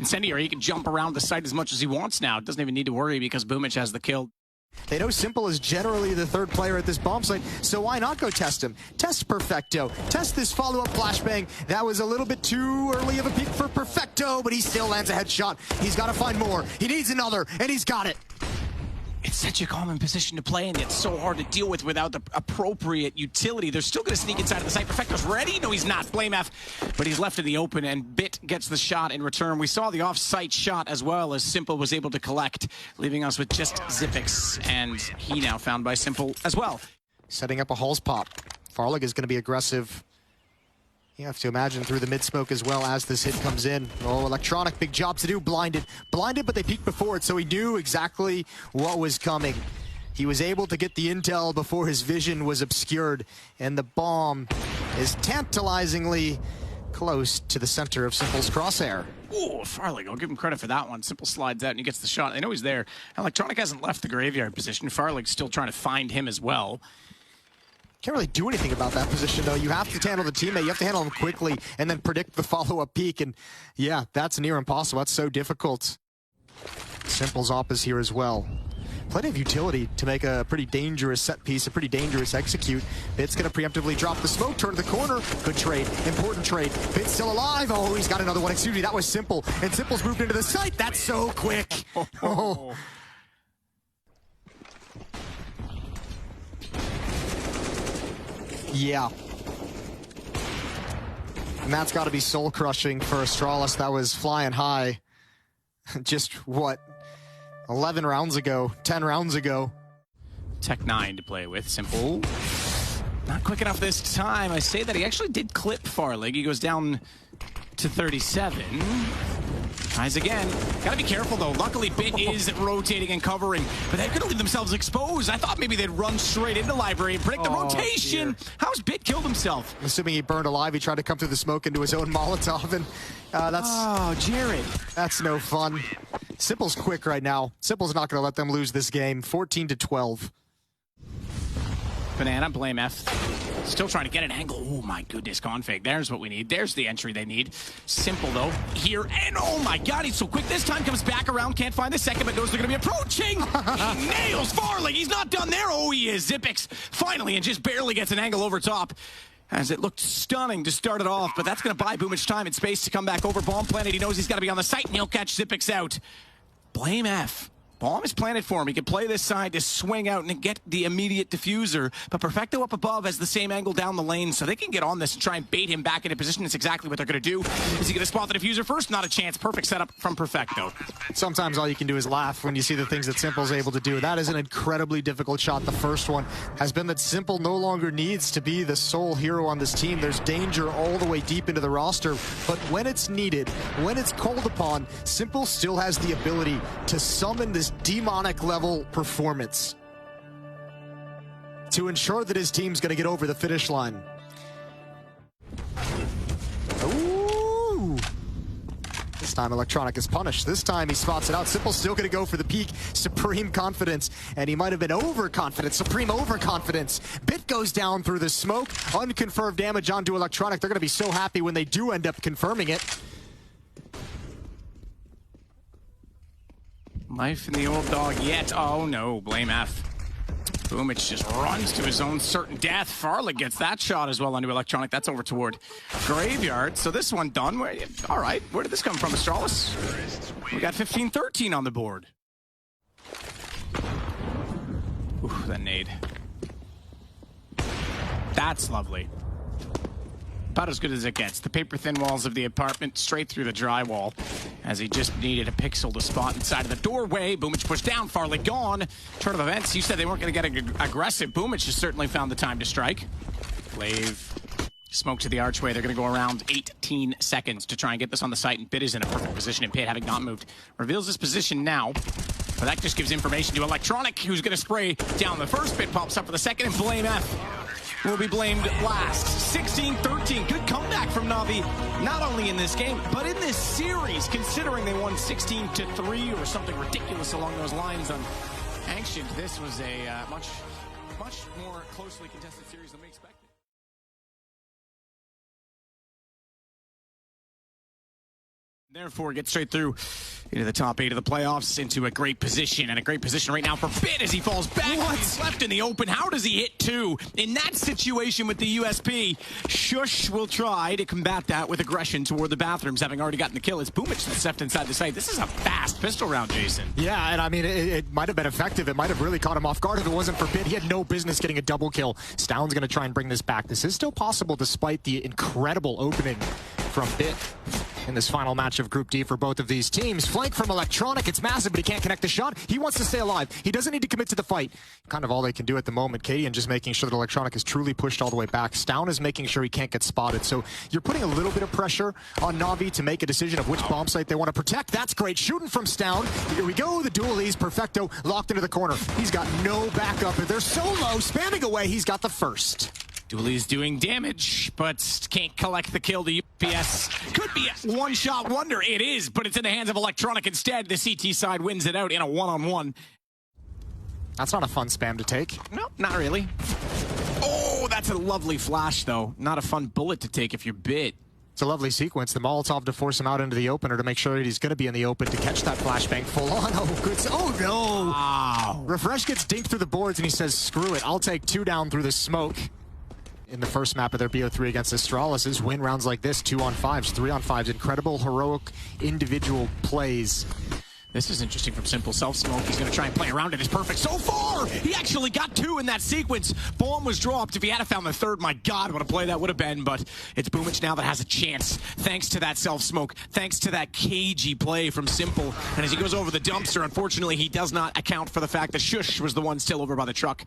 incendiary. He can jump around the site as much as he wants now. Doesn't even need to worry because Boomich has the kill. They know Simple is generally the 3rd player at this bomb site, so why not go test him? Test Perfecto. Test this follow-up flashbang. That was a little bit too early of a peek for Perfecto, but he still lands a headshot. He's got to find more. He needs another, and he's got it. It's such a common position to play, and it's so hard to deal with without the appropriate utility. They're still going to sneak inside of the site. Perfecto's ready? No, he's not. BlameF, but he's left in the open, and Bit gets the shot in return. We saw the off-site shot as well as Simple was able to collect, leaving us with just Zipix, and he now found by Simple as well. Setting up a Halls pop. Farlig is going to be aggressive. You have to imagine through the mid-smoke as well as this hit comes in. Oh, Electronic, big job to do. Blinded. Blinded, but they peeked before it, so he knew exactly what was coming. He was able to get the intel before his vision was obscured, and the bomb is tantalizingly close to the center of Simple's crosshair. Oh, Farlig, I'll give him credit for that one. Simple slides out and he gets the shot. They know he's there. Electronic hasn't left the graveyard position. Farlig's still trying to find him as well. Can't really do anything about that position, though. You have to handle the teammate. You have to handle him quickly and then predict the follow-up peak. And yeah, that's near impossible. That's so difficult. Simple's op is here as well. Plenty of utility to make a pretty dangerous set piece, a pretty dangerous execute. Bit's going to preemptively drop the smoke, turn the corner. Good trade, important trade. Bit's still alive. Oh, he's got another one. Excuse me, that was Simple. And Simple's moved into the site. That's so quick. Oh. Yeah. And that's got to be soul-crushing for Astralis. That was flying high. Just, what, 11 rounds ago, 10 rounds ago. Tech 9 to play with. Simple. Not quick enough this time. I say that he actually did clip Farlig. He goes down to 37. Tries again. Gotta be careful though. Luckily, Bit is rotating and covering, but they could leave themselves exposed. I thought maybe they'd run straight into Library and break the rotation. Dear. How's Bit killed himself? I'm assuming he burned alive. He tried to come through the smoke into his own Molotov, and that's... Oh, Jared. That's no fun. Simple's quick right now. Simple's not going to let them lose this game. 14-12. Banana, blame F. Still trying to get an angle. Oh my goodness, config. There's what we need. There's the entry they need. Simple though. Here, and oh my god, he's so quick. This time comes back around. Can't find the second, but knows they're going to be approaching. He nails Farlig. He's not done there. Oh, he is. Zipix finally, and just barely gets an angle over top. As it looked stunning to start it off, but that's going to buy Boomich time and space to come back over. Bomb planted. He knows he's got to be on the site, and he'll catch Zipix out. Blame F. Bomb is planted for him. He can play this side to swing out and get the immediate diffuser. But Perfecto up above has the same angle down the lane, so they can get on this and try and bait him back into position. That's exactly what they're going to do. Is he going to spot the diffuser first? Not a chance. Perfect setup from Perfecto. Sometimes all you can do is laugh when you see the things that Simple's able to do. That is an incredibly difficult shot. The first one has been that Simple no longer needs to be the sole hero on this team. There's danger all the way deep into the roster, but when it's needed, when it's called upon, Simple still has the ability to summon this demonic level performance to ensure that his team's going to get over the finish line. Ooh. This time Electronic is punished. This time he spots it out. Simple's still going to go for the peak. Supreme confidence, and he might have been overconfident. Supreme overconfidence. Bit goes down through the smoke. Unconfirmed damage onto Electronic. They're going to be so happy when they do end up confirming it. Life in the old dog yet. Oh no, blame F. Boomich just runs to his own certain death. Farlig gets that shot as well onto Electronic. That's over toward Graveyard. So this one done. All right, where did this come from, Astralis? We got 15-13 on the board. Ooh, that nade. That's lovely. About as good as it gets. The paper-thin walls of the apartment straight through the drywall as he just needed a pixel to spot inside of the doorway. Boomich pushed down, Farlig gone. Turn of events, you said they weren't going to get aggressive. Boomich has certainly found the time to strike. Glaive, smoke to the archway. They're going to go around 18 seconds to try and get this on the site, and Bit is in a perfect position, and Pit, having not moved, reveals his position now. But that just gives information to Electronic, who's going to spray down the first. Bit pops up for the second, and Blame F will be blamed last. 16-13. Good comeback from NaVi, not only in this game, but in this series, considering they won 16-3 or something ridiculous along those lines on Ancient. This was a much more closely contested series than we expected. Therefore, get straight through into the top 8 of the playoffs, into a great position, and a great position right now for Bit as he falls back. He's left in the open. How does he hit 2? In that situation with the USP, Shush will try to combat that with aggression toward the bathrooms, having already gotten the kill. It's Boomich that's left inside the site. This is a fast pistol round, Jason. Yeah, and I mean, it might have been effective. It might have really caught him off guard if it wasn't for Bit. He had no business getting a double kill. Stound's going to try and bring this back. This is still possible despite the incredible opening from Bit in this final match of Group D for both of these teams. Flank from Electronic, it's massive, but he can't connect the shot. He wants to stay alive. He doesn't need to commit to the fight. Kind of all they can do at the moment. Cadian just making sure that Electronic is truly pushed all the way back. Stound is making sure he can't get spotted. So you're putting a little bit of pressure on NaVi to make a decision of which bomb site they want to protect. That's great. Shooting from Stound. Here we go. The dualies. Perfecto locked into the corner. He's got no backup. They're so low. Spamming away. He's got the first. Dooley's doing damage, but can't collect the kill. The UPS could be a one-shot wonder. It is, but it's in the hands of Electronic instead. The CT side wins it out in a one-on-one. That's not a fun spam to take. No, not really. Oh, that That's a lovely flash, though. Not a fun bullet to take if you're bit. It's a lovely sequence. The Molotov to force him out into the opener to make sure that he's going to be in the open to catch that flashbang full on. Oh, good. Oh, no. Wow. Refresh gets dinked through the boards, and he says, screw it. I'll take 2 down through the smoke. In the first map of their BO3 against Astralis is win rounds like this, 2-on-5s, 3-on-5s. Incredible, heroic, individual plays. This is interesting from Simple. Self-smoke, he's going to try and play around it. It's perfect so far! He actually got 2 in that sequence. Bomb was dropped. If he had found the 3rd, my God, what a play that would have been. But it's Boomich now that has a chance, thanks to that self-smoke, thanks to that cagey play from Simple. And as he goes over the dumpster, unfortunately, he does not account for the fact that Shush was the one still over by the truck.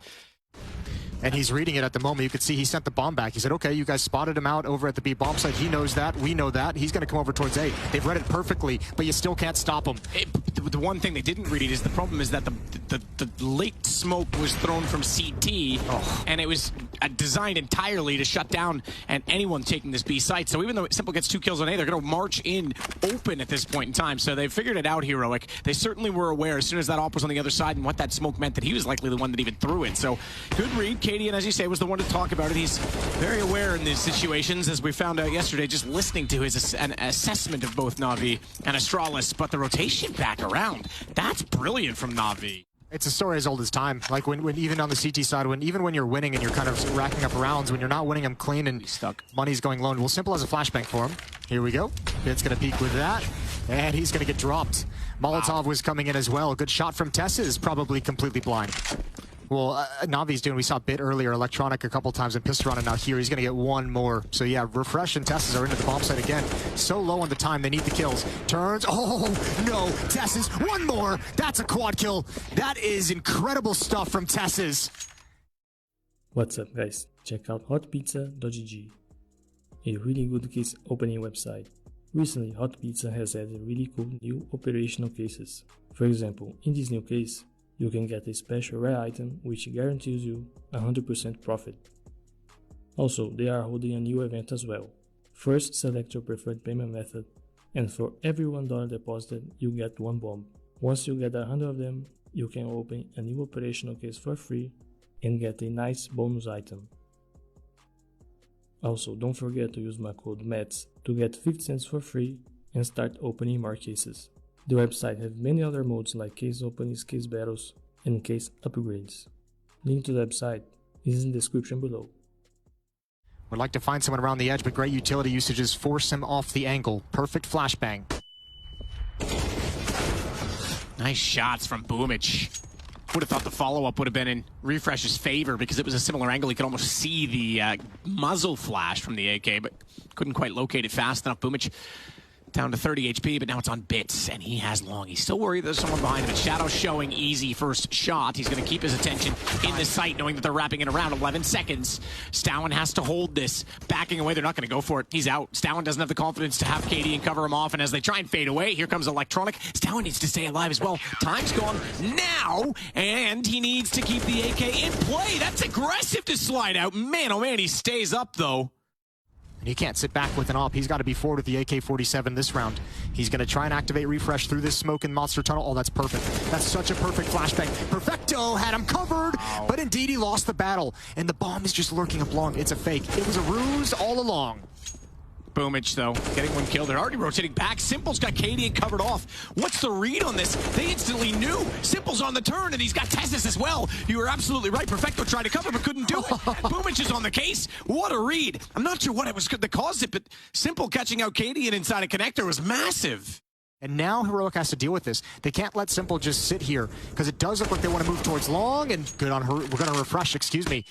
And he's reading it at the moment. You could see he sent the bomb back. He said, okay, you guys spotted him out over at the B bomb site. He knows that. We know that. He's going to come over towards A. They've read it perfectly, but you still can't stop him. The one thing they didn't read is the problem is that the late smoke was thrown from CT, and it was designed entirely to shut down and anyone taking this B site. So even though Simple gets 2 kills on A, they're going to march in open at this point in time. So they figured it out, Heroic. They certainly were aware as soon as that op was on the other side and what that smoke meant that he was likely the one that even threw it. So good read. Katie, and as you say, was the one to talk about it. He's very aware in these situations, as we found out yesterday, just listening to his assessment of both NaVi and Astralis. But the rotation back around, that's brilliant from NaVi. It's a story as old as time. Like when even on the CT side, even when you're winning and you're kind of racking up rounds, when you're not winning them clean and money's going low. Well, Simple has a flashbang for him. Here we go. Bit's going to peek with that, and he's going to get dropped. Molotov was coming in as well. Good shot from Tessa is probably completely blind. Well, NaVi's doing, we saw Bit earlier, Electronic a couple times, and Pistron, and now here he's going to get 1 more. So yeah, Refresh and Tesses are into the bomb site again. So low on the time, they need the kills. Turns, oh no, Tesses, 1 more! That's a quad kill. That is incredible stuff from Tesses. What's up, guys? Check out hotpizza.gg, a really good case opening website. Recently, Hot Pizza has added really cool new operational cases. For example, in this new case, you can get a special rare item which guarantees you 100% profit. Also, they are holding a new event as well. First, select your preferred payment method, and for every $1 deposited, you get 1 bomb. Once you get 100 of them, you can open a new operational case for free and get a nice bonus item. Also, don't forget to use my code METS to get 50 cents for free and start opening more cases. The website has many other modes like case openings, case battles, and case upgrades. Link to the website is in the description below. Would like to find someone around the edge, but great utility usages force him off the angle. Perfect flashbang. Nice shots from Boomich. Would have thought the follow-up would have been in Refresh's favor because it was a similar angle. He could almost see the muzzle flash from the AK, but couldn't quite locate it fast enough. Boomich down to 30 HP, but now it's on Bits, and he has long. He's still worried there's someone behind him. And Shadow showing easy first shot. He's going to keep his attention in the sight, knowing that they're wrapping it around 11 seconds. Stowen has to hold this. Backing away, they're not going to go for it. He's out. Stowen doesn't have the confidence to have KD and cover him off, and as they try and fade away, here comes Electronic. Stowen needs to stay alive as well. Time's gone now, and he needs to keep the AK in play. That's aggressive to slide out. Man, oh man, he stays up, though. And he can't sit back with an op. He's got to be forward with the AK-47 this round. He's going to try and activate Refresh through this smoke and monster tunnel. Oh, that's perfect. That's such a perfect flashbang. Perfecto had him covered, but indeed he lost the battle. And the bomb is just lurking up long. It's a fake. It was a ruse all along. Boomich, though, getting 1 kill. They're already rotating back. Simple's got Cadian covered off. What's the read on this? They instantly knew. Simple's on the turn, and he's got Tessus as well. You were absolutely right. Perfecto tried to cover, but couldn't do it. Boomich is on the case. What a read. I'm not sure what it was that caused it, but Simple catching out Cadian inside a connector was massive. And now Heroic has to deal with this. They can't let Simple just sit here, because it does look like they want to move towards long, and good on her. We're going to Refresh, excuse me.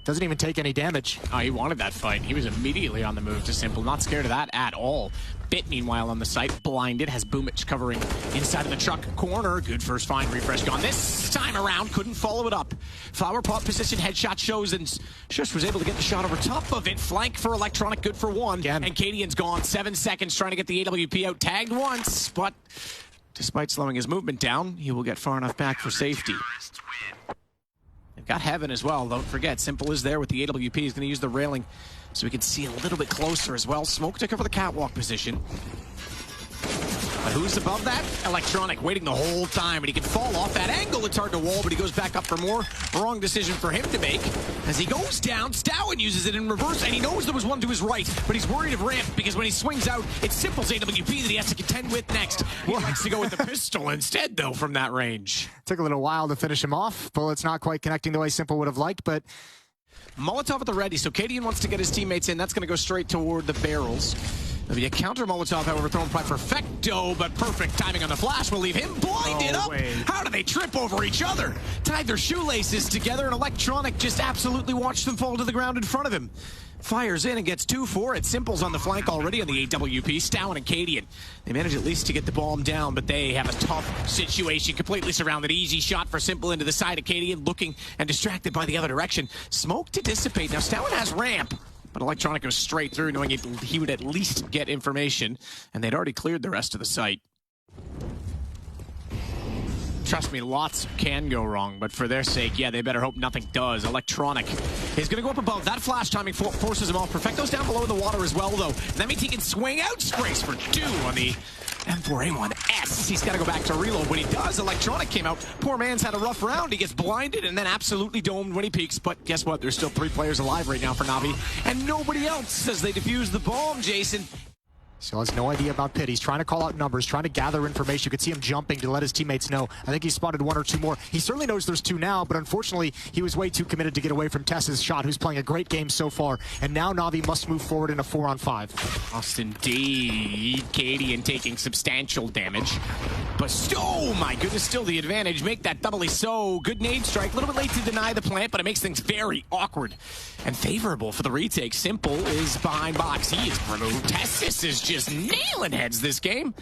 Doesn't even take any damage. Oh, he wanted that fight. He was immediately on the move to Simple. Not scared of that at all. Bit, meanwhile, on the site, blinded, has Boomich covering inside of the truck corner. Good first find, Refresh gone. This time around, couldn't follow it up. Flower pot position, headshot shows, and Shush was able to get the shot over top of it. Flank for Electronic, good for 1. Again. And Cadian's gone. 7 seconds trying to get the AWP out. Tagged once, but despite slowing his movement down, he will get far enough back for safety. They've got Heaven as well. Don't forget, Simple is there with the AWP. He's going to use the railing so we can see a little bit closer as well. Smoke to cover the catwalk position. But who's above that? Electronic, waiting the whole time, and he can fall off that angle. It's hard to wall, but he goes back up for more. Wrong decision for him to make. As he goes down, Stowen uses it in reverse, and he knows there was one to his right, but he's worried of Ramp, because when he swings out, it's Simple's AWP that he has to contend with next. He likes to go with the pistol instead, though, from that range. Took a little while to finish him off. Bullet's not quite connecting the way Simple would have liked, but Molotov at the ready, so Cadian wants to get his teammates in. That's going to go straight toward the barrels. There'll be a counter Molotov, however, thrown by Perfecto, but perfect timing on the flash will leave him blinded up. How do they trip over each other? Tied their shoelaces together, and Electronic just absolutely watched them fall to the ground in front of him. Fires in and gets 2-4. It's Simple's on the flank already on the AWP. Stowen and Cadian. They manage at least to get the bomb down, but they have a tough situation. Completely surrounded. Easy shot for Simple into the side of Cadian, looking and distracted by the other direction. Smoke to dissipate. Now Stowen has ramp, but Electronic goes straight through, knowing he would at least get information, and they'd already cleared the rest of the site. Trust me, lots can go wrong, but for their sake, yeah, they better hope nothing does. Electronic is going to go up above. That flash timing forces him off. Perfecto's down below in the water as well, though. That means he can swing out. Sprays for 2 on the M4A1S. He's got to go back to reload. When he does, Electronic came out. Poor man's had a rough round. He gets blinded and then absolutely domed when he peeks. But guess what? There's still 3 players alive right now for NaVi, and nobody else as they defuse the bomb, Jason. Still has no idea about Pit. He's trying to call out numbers, trying to gather information. You could see him jumping to let his teammates know. I think he spotted 1 or 2 more. He certainly knows there's 2 now, but unfortunately, he was way too committed to get away from Tess's shot, who's playing a great game so far. And now NaVi must move forward in a 4-on-5. Must indeed. Cadian taking substantial damage. But, oh my goodness, still the advantage. Make that doubly so. Good nade strike. A little bit late to deny the plant, but it makes things very awkward and favorable for the retake. Simple is behind box. He is removed. Tessis is just nailing heads this game.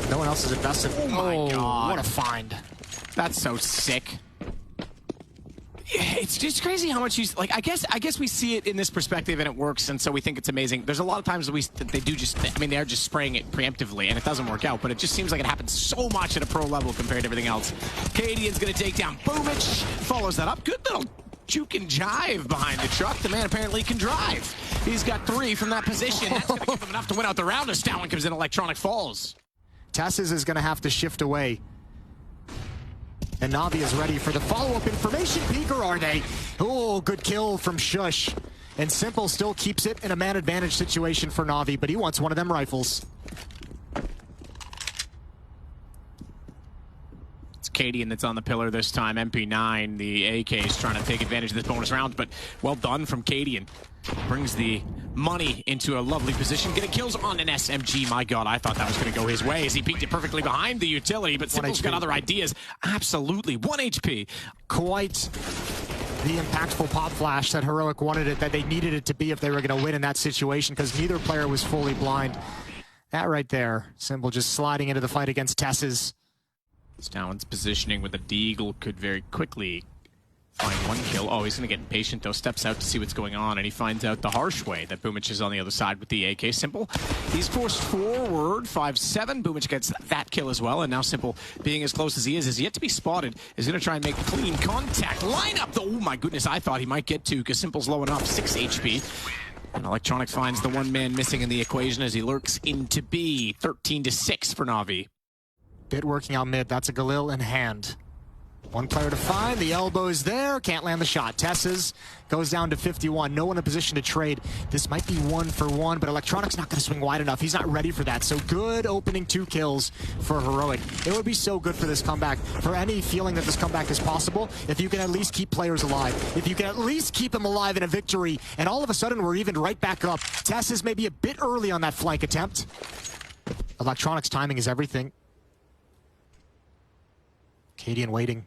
No one else is invested. Oh my God. What a find. That's so sick. It's just crazy how much like. I guess we see it in this perspective and it works, and so we think it's amazing. There's a lot of times that they do just. I mean, they're just spraying it preemptively, and it doesn't work out. But it just seems like it happens so much at a pro level compared to everything else. Cadian's gonna take down Boomich. Follows that up. Good little juke and jive behind the truck. The man apparently can drive. He's got 3 from that position. That's gonna give him enough to win out the round as Stowen comes in. Electronic falls. Tassis is gonna have to shift away. And NaVi is ready for the follow-up information peek, or are they? Oh, good kill from Shush. And Simple still keeps it in a man advantage situation for NaVi, but he wants one of them rifles. It's Cadian that's on the pillar this time. MP9, the AK is trying to take advantage of this bonus round, but well done from Cadian. Brings the money into a lovely position. Getting kills on an SMG. My God, I thought that was going to go his way as he peeked it perfectly behind the utility, but Simple's got other ideas. Absolutely. 1 HP. Quite the impactful pop flash that Heroic wanted it, that they needed it to be if they were going to win in that situation, because neither player was fully blind. That right there. Simple just sliding into the fight against Tess's. Stowen's positioning with the Deagle could very quickly find 1 kill. Oh, he's going to get impatient, though. Steps out to see what's going on, and he finds out the harsh way that Boomich is on the other side with the AK. Simple, he's forced forward. 5-7. Boomich gets that kill as well, and now Simple, being as close as he is yet to be spotted, is going to try and make clean contact. Line up, though. Oh, my goodness, I thought he might get 2, because Simple's low enough. 6 HP. And Electronic finds the 1 man missing in the equation as he lurks into B. 13-6 for NaVi. Bit working out mid. That's a Galil in hand. 1 player to find. The elbow is there. Can't land the shot. Tess's goes down to 51. No one in position to trade. This might be 1 for 1, but Electronic's not going to swing wide enough. He's not ready for that. So good opening 2 kills for Heroic. It would be so good for this comeback, for any feeling that this comeback is possible, if you can at least keep players alive. If you can at least keep them alive in a victory, and all of a sudden we're even right back up. Tess's maybe a bit early on that flank attempt. Electronic's timing is everything. Cadian waiting.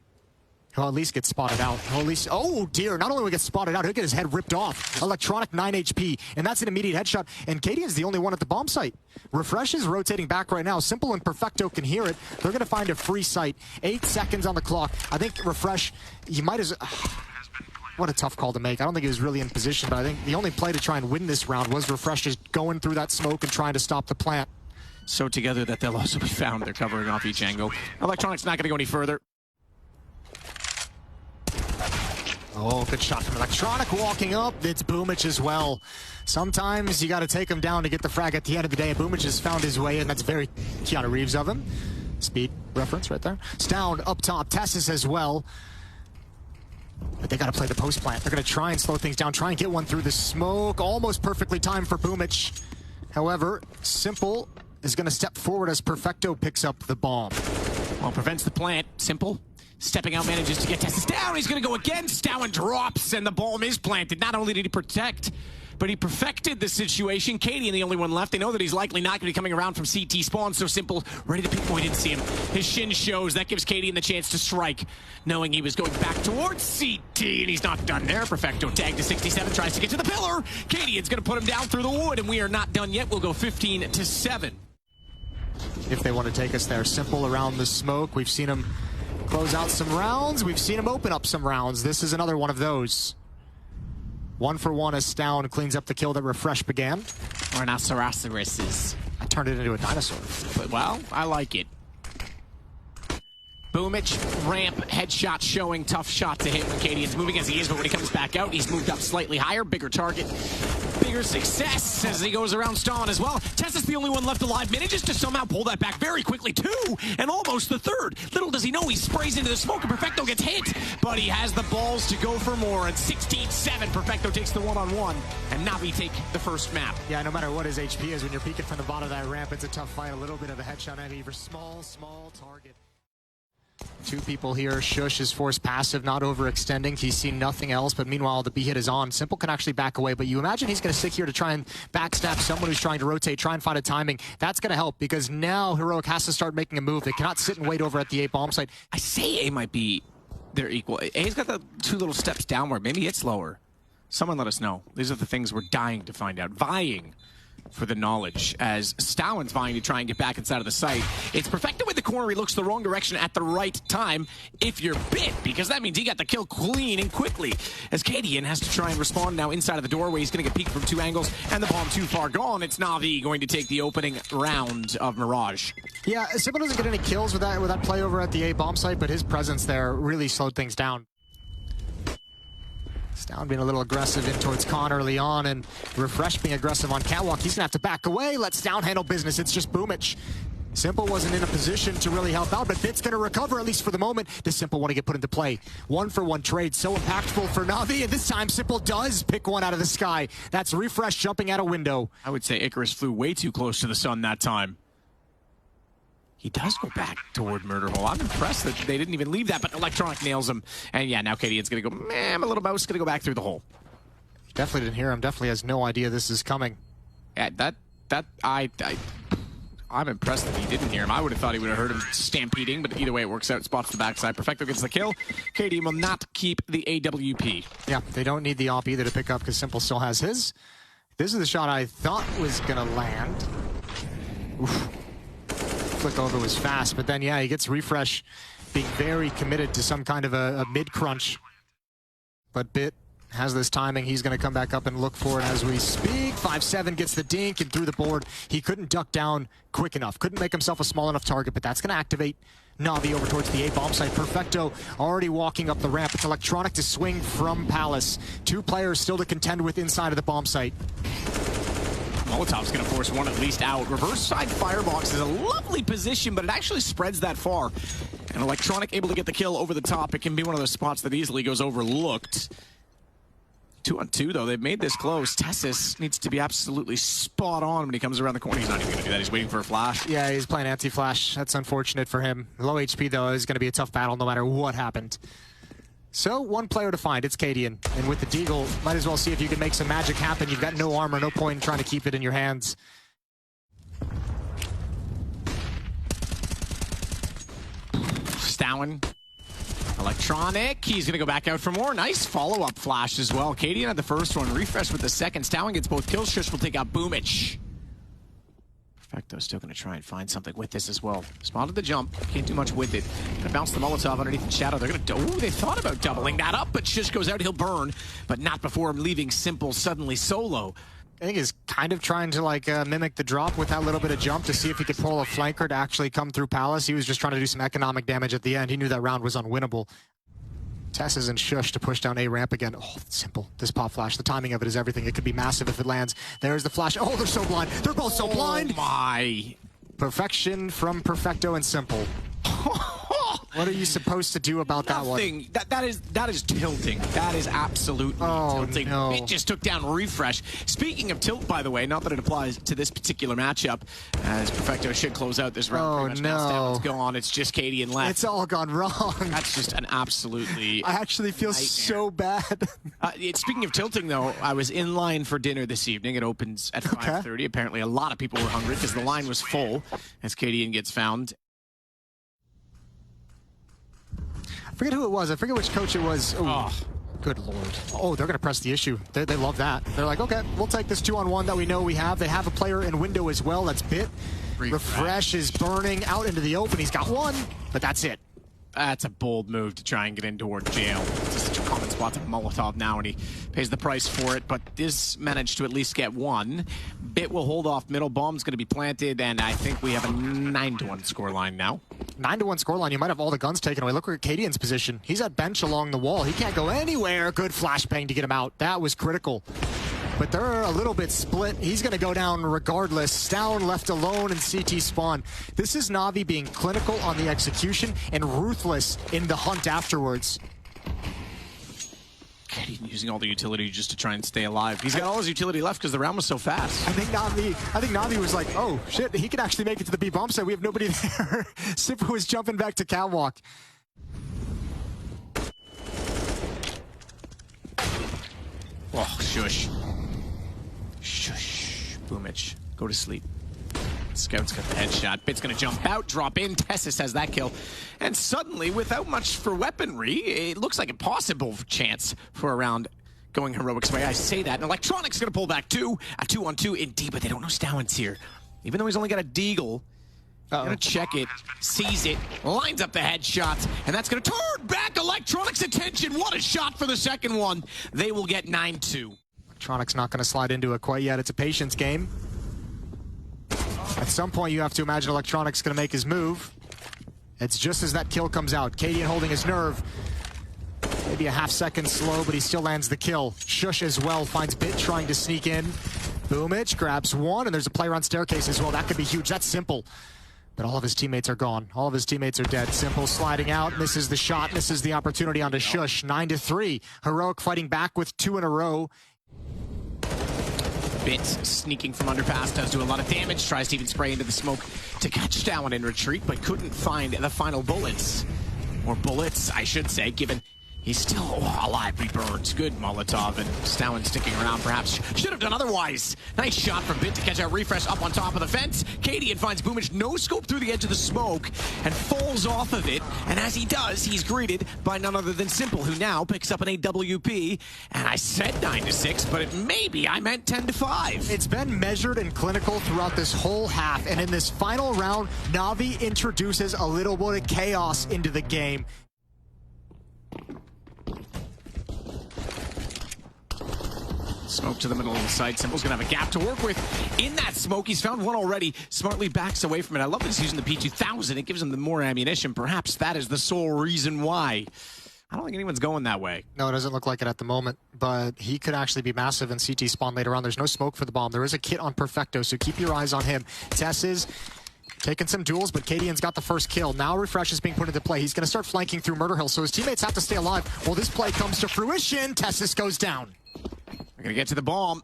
He'll at least get spotted out. He'll at least, oh dear, not only will he get spotted out, he'll get his head ripped off. Electronic 9 HP, and that's an immediate headshot. And Cadian's the only one at the bomb site. Refresh is rotating back right now. Simple and Perfecto can hear it. They're gonna find a free site. 8 seconds on the clock. I think Refresh, you might as what a tough call to make. I don't think he was really in position, but I think the only play to try and win this round was Refresh just going through that smoke and trying to stop the plant. So together that they'll also be found. They're covering off each angle. Electronic's not going to go any further. Oh, good shot from Electronic walking up. It's Boomich as well. Sometimes you got to take him down to get the frag at the end of the day. Boomich has found his way in. That's very Keanu Reeves of him. Speed reference right there. Stound up top. Tessus as well. But they got to play the post plant. They're going to try and slow things down, try and get one through the smoke. Almost perfectly timed for Boomich. However, Simple is going to step forward as Perfecto picks up the bomb. Well, prevents the plant. Simple. Stepping out, manages to get Tessus down. He's going to go again. Stowen drops, and the bomb is planted. Not only did he protect, but he perfected the situation. Cadian, the only one left. They know that he's likely not going to be coming around from CT spawn, so Simple ready to pinpoint. Didn't see him. His shin shows. That gives Cadian the chance to strike, knowing he was going back towards CT, and he's not done there. Perfecto tag to 67, tries to get to the pillar. Cadian's going to put him down through the wood, and we are not done yet. We'll go 15-7. If they want to take us there. Simple around the smoke. We've seen him close out some rounds. We've seen him open up some rounds. This is another one of those. 1 for 1 as Stound cleans up the kill that Refresh began. Rhinoceroses. I turned it into a dinosaur. But, well, I like it. Boomich, ramp, headshot showing, tough shot to hit when Cadian's moving as he is, but when he comes back out, he's moved up slightly higher, bigger target, bigger success as he goes around Stalin as well. Tess is the only one left alive, manages to somehow pull that back very quickly, 2, and almost the 3rd. Little does he know, he sprays into the smoke, and Perfecto gets hit, but he has the balls to go for more, and 16-7, Perfecto takes the one-on-one, and NaVi take the first map. Yeah, no matter what his HP is, when you're peeking from the bottom of that ramp, it's a tough fight. A little bit of a headshot on either small target. 2 people here. Shush is forced passive, not overextending. He's seen nothing else, but meanwhile the B hit is on. Simple can actually back away, but you imagine he's going to stick here to try and backstab someone who's trying to rotate, try and find a timing. That's going to help because now Heroic has to start making a move. They cannot sit and wait over at the A bomb site. I say A might be their equal. A's got the 2 little steps downward. Maybe it's lower. Someone let us know. These are the things we're dying to find out. Vying for the knowledge as Stowen's vying to try and get back inside of the site. It's Perfecto with the corner. He looks the wrong direction at the right time if you're bit, because that means he got the kill clean and quickly as Cadian has to try and respond now inside of the doorway. He's going to get peeked from 2 angles and the bomb too far gone. It's NaVi going to take the opening round of Mirage. Yeah, Simple doesn't get any kills with that play over at the A bomb site, but his presence there really slowed things down. Stound being a little aggressive in towards Con early on, and Refresh being aggressive on Catwalk. He's going to have to back away. Let Stound handle business. It's just Boomich. Simple wasn't in a position to really help out, but Bit's going to recover, at least for the moment. Does Simple want to get put into play? 1 for 1 trade, so impactful for NaVi, and this time Simple does pick one out of the sky. That's Refresh jumping out a window. I would say Icarus flew way too close to the sun that time. He does go back toward Murder Hole. I'm impressed that they didn't even leave that, but Electronic nails him. And yeah, now Cadian's going to go, man, my little mouse going to go back through the hole. Definitely didn't hear him. Definitely has no idea this is coming. Yeah, I'm impressed that he didn't hear him. I would have thought he would have heard him stampeding, but either way it works out. Spots the backside. Perfecto gets the kill. Cadian will not keep the AWP. Yeah, they don't need the AWP either to pick up because Simple still has his. This is the shot I thought was going to land. Oof. Flick over was fast, but then yeah, he gets Refresh being very committed to some kind of a mid-crunch. But Bit has this timing. He's going to come back up and look for it as we speak. 5-7 gets the dink and through the board. He couldn't duck down quick enough. Couldn't make himself a small enough target, but that's going to activate NaVi over towards the A bomb site. Perfecto already walking up the ramp. It's Electronic to swing from Palace. 2 players still to contend with inside of the bomb site. Molotov's going to force one at least out. Reverse side firebox is a lovely position, but it actually spreads that far. And Electronic able to get the kill over the top. It can be one of those spots that easily goes overlooked. 2-on-2, though. They've made this close. Tessus needs to be absolutely spot on when he comes around the corner. He's not even going to do that. He's waiting for a flash. Yeah, he's playing anti-flash. That's unfortunate for him. Low HP, though, is going to be a tough battle no matter what happened. So, 1 player to find. It's Cadian. And with the Deagle, might as well see if you can make some magic happen. You've got no armor, no point in trying to keep it in your hands. Stowen. Electronic. He's going to go back out for more. Nice follow-up flash as well. Cadian had the first one. Refresh with the second. Stowen gets both kills. Shush will take out Boomich. Perfecto still going to try and find something with this as well. Spotted the jump. Can't do much with it. Going to bounce the Molotov underneath the shadow. They're going to... Oh, they thought about doubling that up, but Shush goes out. He'll burn, but not before him leaving Simple suddenly solo. I think he's kind of trying to like mimic the drop with that little bit of jump to see if he could pull a flanker to actually come through Palace. He was just trying to do some economic damage at the end. He knew that round was unwinnable. Tess and Shush to push down A ramp again. Oh, simple. This pop flash, the timing of it is everything. It could be massive if it lands. There's the flash. Oh, they're so blind. They're both so blind. Oh my. Perfection from Perfecto and Simple. What are you supposed to do about that one? Nothing. That is tilting. That is absolutely tilting. No. It just took down Refresh. Speaking of tilt, by the way, not that it applies to this particular matchup, as Perfecto should close out this round. Pretty much now. Let's go on. It's just Katie and left. It's all gone wrong. That's just an absolutely. I actually feel nightmare. so bad. Speaking of tilting, though, I was in line for dinner this evening. It opens at 5:30. Apparently, a lot of people were hungry because the line was full as Katie gets found. I forget who it was. I forget which coach it was. Oh, good lord. Oh, they're going to press the issue. They love that. They're like, okay, we'll take this 2-on-1 that we know we have. They have a player in window as well. That's Bit. Refresh is burning out into the open. He's got one, but that's it. That's a bold move to try and get in toward jail. It's such a common spot to Molotov now, and he pays the price for it, but this managed to at least get one. Bit will hold off middle. Bomb's going to be planted, and I think we have a 9-1 scoreline now. 9-1 scoreline. You might have all the guns taken away. Look at Cadian's position. He's at bench along the wall. He can't go anywhere. Good flashbang to get him out. That was critical. But they're a little bit split. He's going to go down regardless. Stown left alone in CT spawn. This is NaVi being clinical on the execution and ruthless in the hunt afterwards. Katie using all the utility just to try and stay alive. He's got all his utility left because the round was so fast. I think NaVi was like, oh shit, he could actually make it to the B bomb site. We have nobody there. Sipa was jumping back to catwalk. Oh, shush. Shush. Boomich, go to sleep. Scout's got the headshot. Bit's gonna jump out, drop in. Tessis has that kill. And suddenly, without much for weaponry, it looks like a possible chance for a round going Heroic's way. I say that. And Electronic's gonna pull back too. A 2-on-2 indeed, but they don't know Stowan's here. Even though he's only got a deagle, gonna check it, sees it, lines up the headshots, and that's gonna turn back Electronics' attention. What a shot for the second one. They will get 9-2. Electronics not gonna slide into it quite yet. It's a patience game. At some point, you have to imagine Electronics going to make his move. It's just as that kill comes out. Cadian holding his nerve. Maybe a half-second slow, but he still lands the kill. Shush as well finds Bit trying to sneak in. Boomich grabs one, and there's a player on staircase as well. That could be huge. That's Simple. But all of his teammates are gone. All of his teammates are dead. Simple sliding out, misses the shot, misses the opportunity onto Shush. 9-3. Heroic fighting back with 2 in a row. Bit sneaking from underpass, does do a lot of damage, tries to even spray into the smoke to catch Stowan in retreat, but couldn't find the final bullets. Or bullets, I should say, given he's still alive. He burns. Good Molotov, and Stowan sticking around perhaps should have done otherwise. Nice shot from Bit to catch out Refresh up on top of the fence. Cadian finds Boomich no scope through the edge of the smoke and falls off of it. And as he does, he's greeted by none other than Simple, who now picks up an AWP. And I said 9-6, but I meant 10-5. It's been measured and clinical throughout this whole half, and in this final round, NaVi introduces a little bit of chaos into the game. Smoke to the middle of the site. Simple's gonna have a gap to work with. In that smoke, he's found one already. Smartly backs away from it. I love that he's using the P2000. It gives him the more ammunition. Perhaps that is the sole reason why. I don't think anyone's going that way. No, it doesn't look like it at the moment, but he could actually be massive in CT spawn later on. There's no smoke for the bomb. There is a kit on Perfecto, so keep your eyes on him. Tess is taking some duels, but Cadian's got the first kill. Now Refresh is being put into play. He's going to start flanking through Murder Hill, so his teammates have to stay alive. Well, this play comes to fruition. Tessis goes down. We're going to get to the bomb.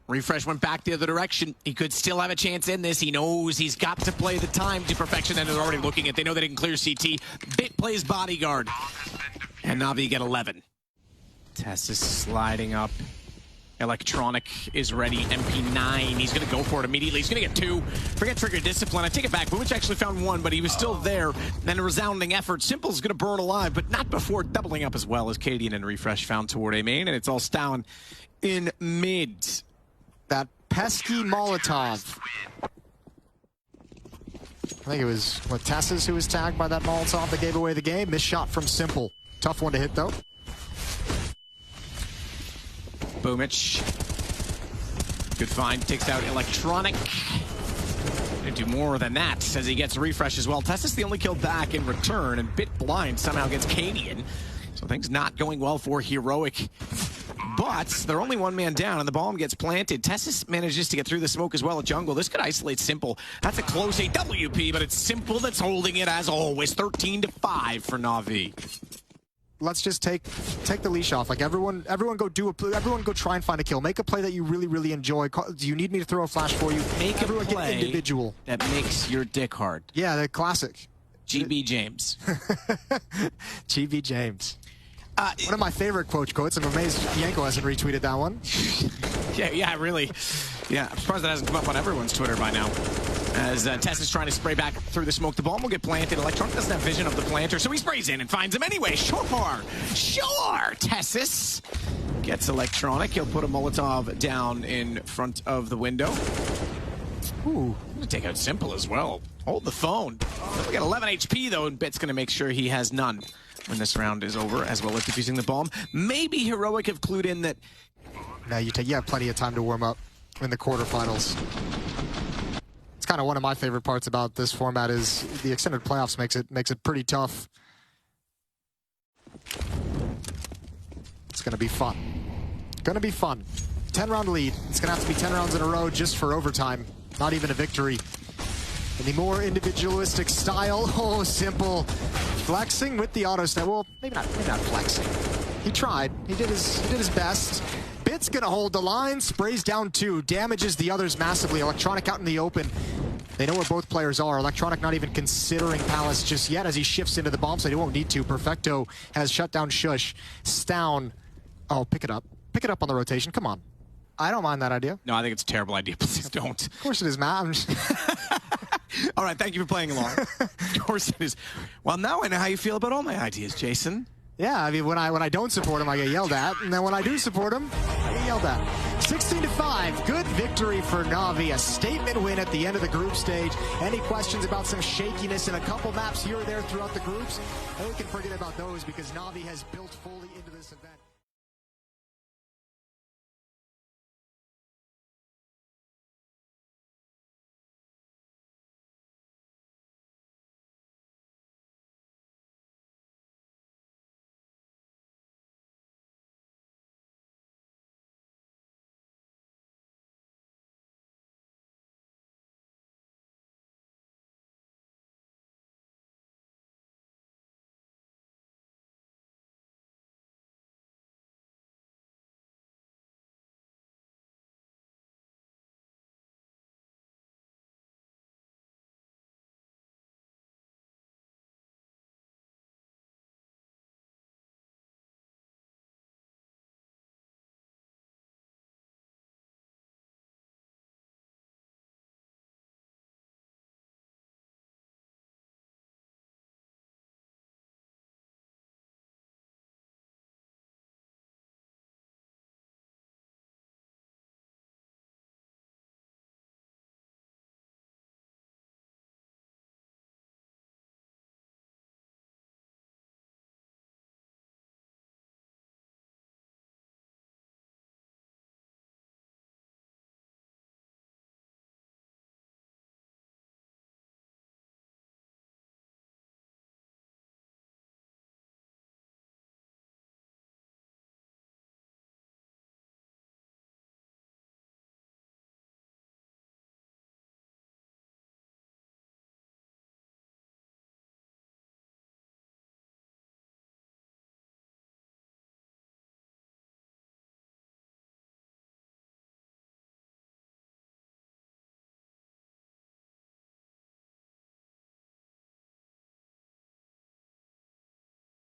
Refresh went back the other direction. He could still have a chance in this. He knows he's got to play the time to perfection, and they're already looking at. They know they can clear CT. Bit plays bodyguard. And NaVi get 11. Tess is sliding up. Electronic is ready. MP9. He's going to go for it immediately. He's going to get 2. Forget trigger discipline. I take it back. Boomich actually found 1, but he was still there. Then a resounding effort. Simple's going to burn alive, but not before doubling up as well as Cadian and Refresh found toward A main, and it's all Stowan in mid. That pesky Molotov. I think it was, what, Tessis who was tagged by that Molotov that gave away the game. Missed shot from Simple. Tough one to hit, though. Boomich. Good find. Takes out Electronic. Gonna do more than that as he gets Refresh as well. Tessis the only kill back in return, and Bit blind somehow gets Cadian. So things not going well for Heroic. But they're only one man down, and the bomb gets planted. Tessus manages to get through the smoke as well at jungle. This could isolate Simple. That's a close AWP, but it's Simple that's holding it as always. 13-5 for NaVi. Let's just take the leash off. Like everyone go try and find a kill. Make a play that you really enjoy. Do you need me to throw a flash for you? Make everyone a play get individual. That makes your dick hard. Yeah, the classic. GB James. GB James. One of my favorite quotes. I'm amazed Yanko hasn't retweeted that one. Yeah, really. Yeah, I'm surprised that hasn't come up on everyone's Twitter by now. As Tess is trying to spray back through the smoke, the bomb will get planted. Electronic doesn't have vision of the planter, so he sprays in and finds him anyway. Sure. Tessus gets Electronic. He'll put a Molotov down in front of the window. Ooh, gonna take out Simple as well. Hold the phone. We got 11 HP though, and Bit's gonna make sure he has none when this round is over, as well as defusing the bomb. Maybe Heroic have clued in that. Now you have plenty of time to warm up in the quarterfinals. It's kind of one of my favorite parts about this format is the extended playoffs makes it pretty tough. It's gonna be fun. 10-round lead. It's gonna have to be 10 rounds in a row just for overtime. Not even a victory. In the more individualistic style, Simple flexing with the auto snap. Well, maybe not flexing. He tried. He did his best. Bit's gonna hold the line, sprays down 2, damages the others massively. Electronic out in the open. They know where both players are. Electronic not even considering Palace just yet as he shifts into the bomb site. He won't need to. Perfecto has shut down Shush. Stown. Oh, pick it up. Pick it up on the rotation. Come on. I don't mind that idea. No, I think it's a terrible idea. Please don't. Of course it is, Matt. All right, thank you for playing along. Of course it is. Well, now I know how you feel about all my ideas, Jason. Yeah, I mean, when I don't support him, I get yelled at. And then when I do support him, I get yelled at. 16-5, good victory for NaVi. A statement win at the end of the group stage. Any questions about some shakiness in a couple maps here or there throughout the groups? We can forget about those because NaVi has built fully into this event.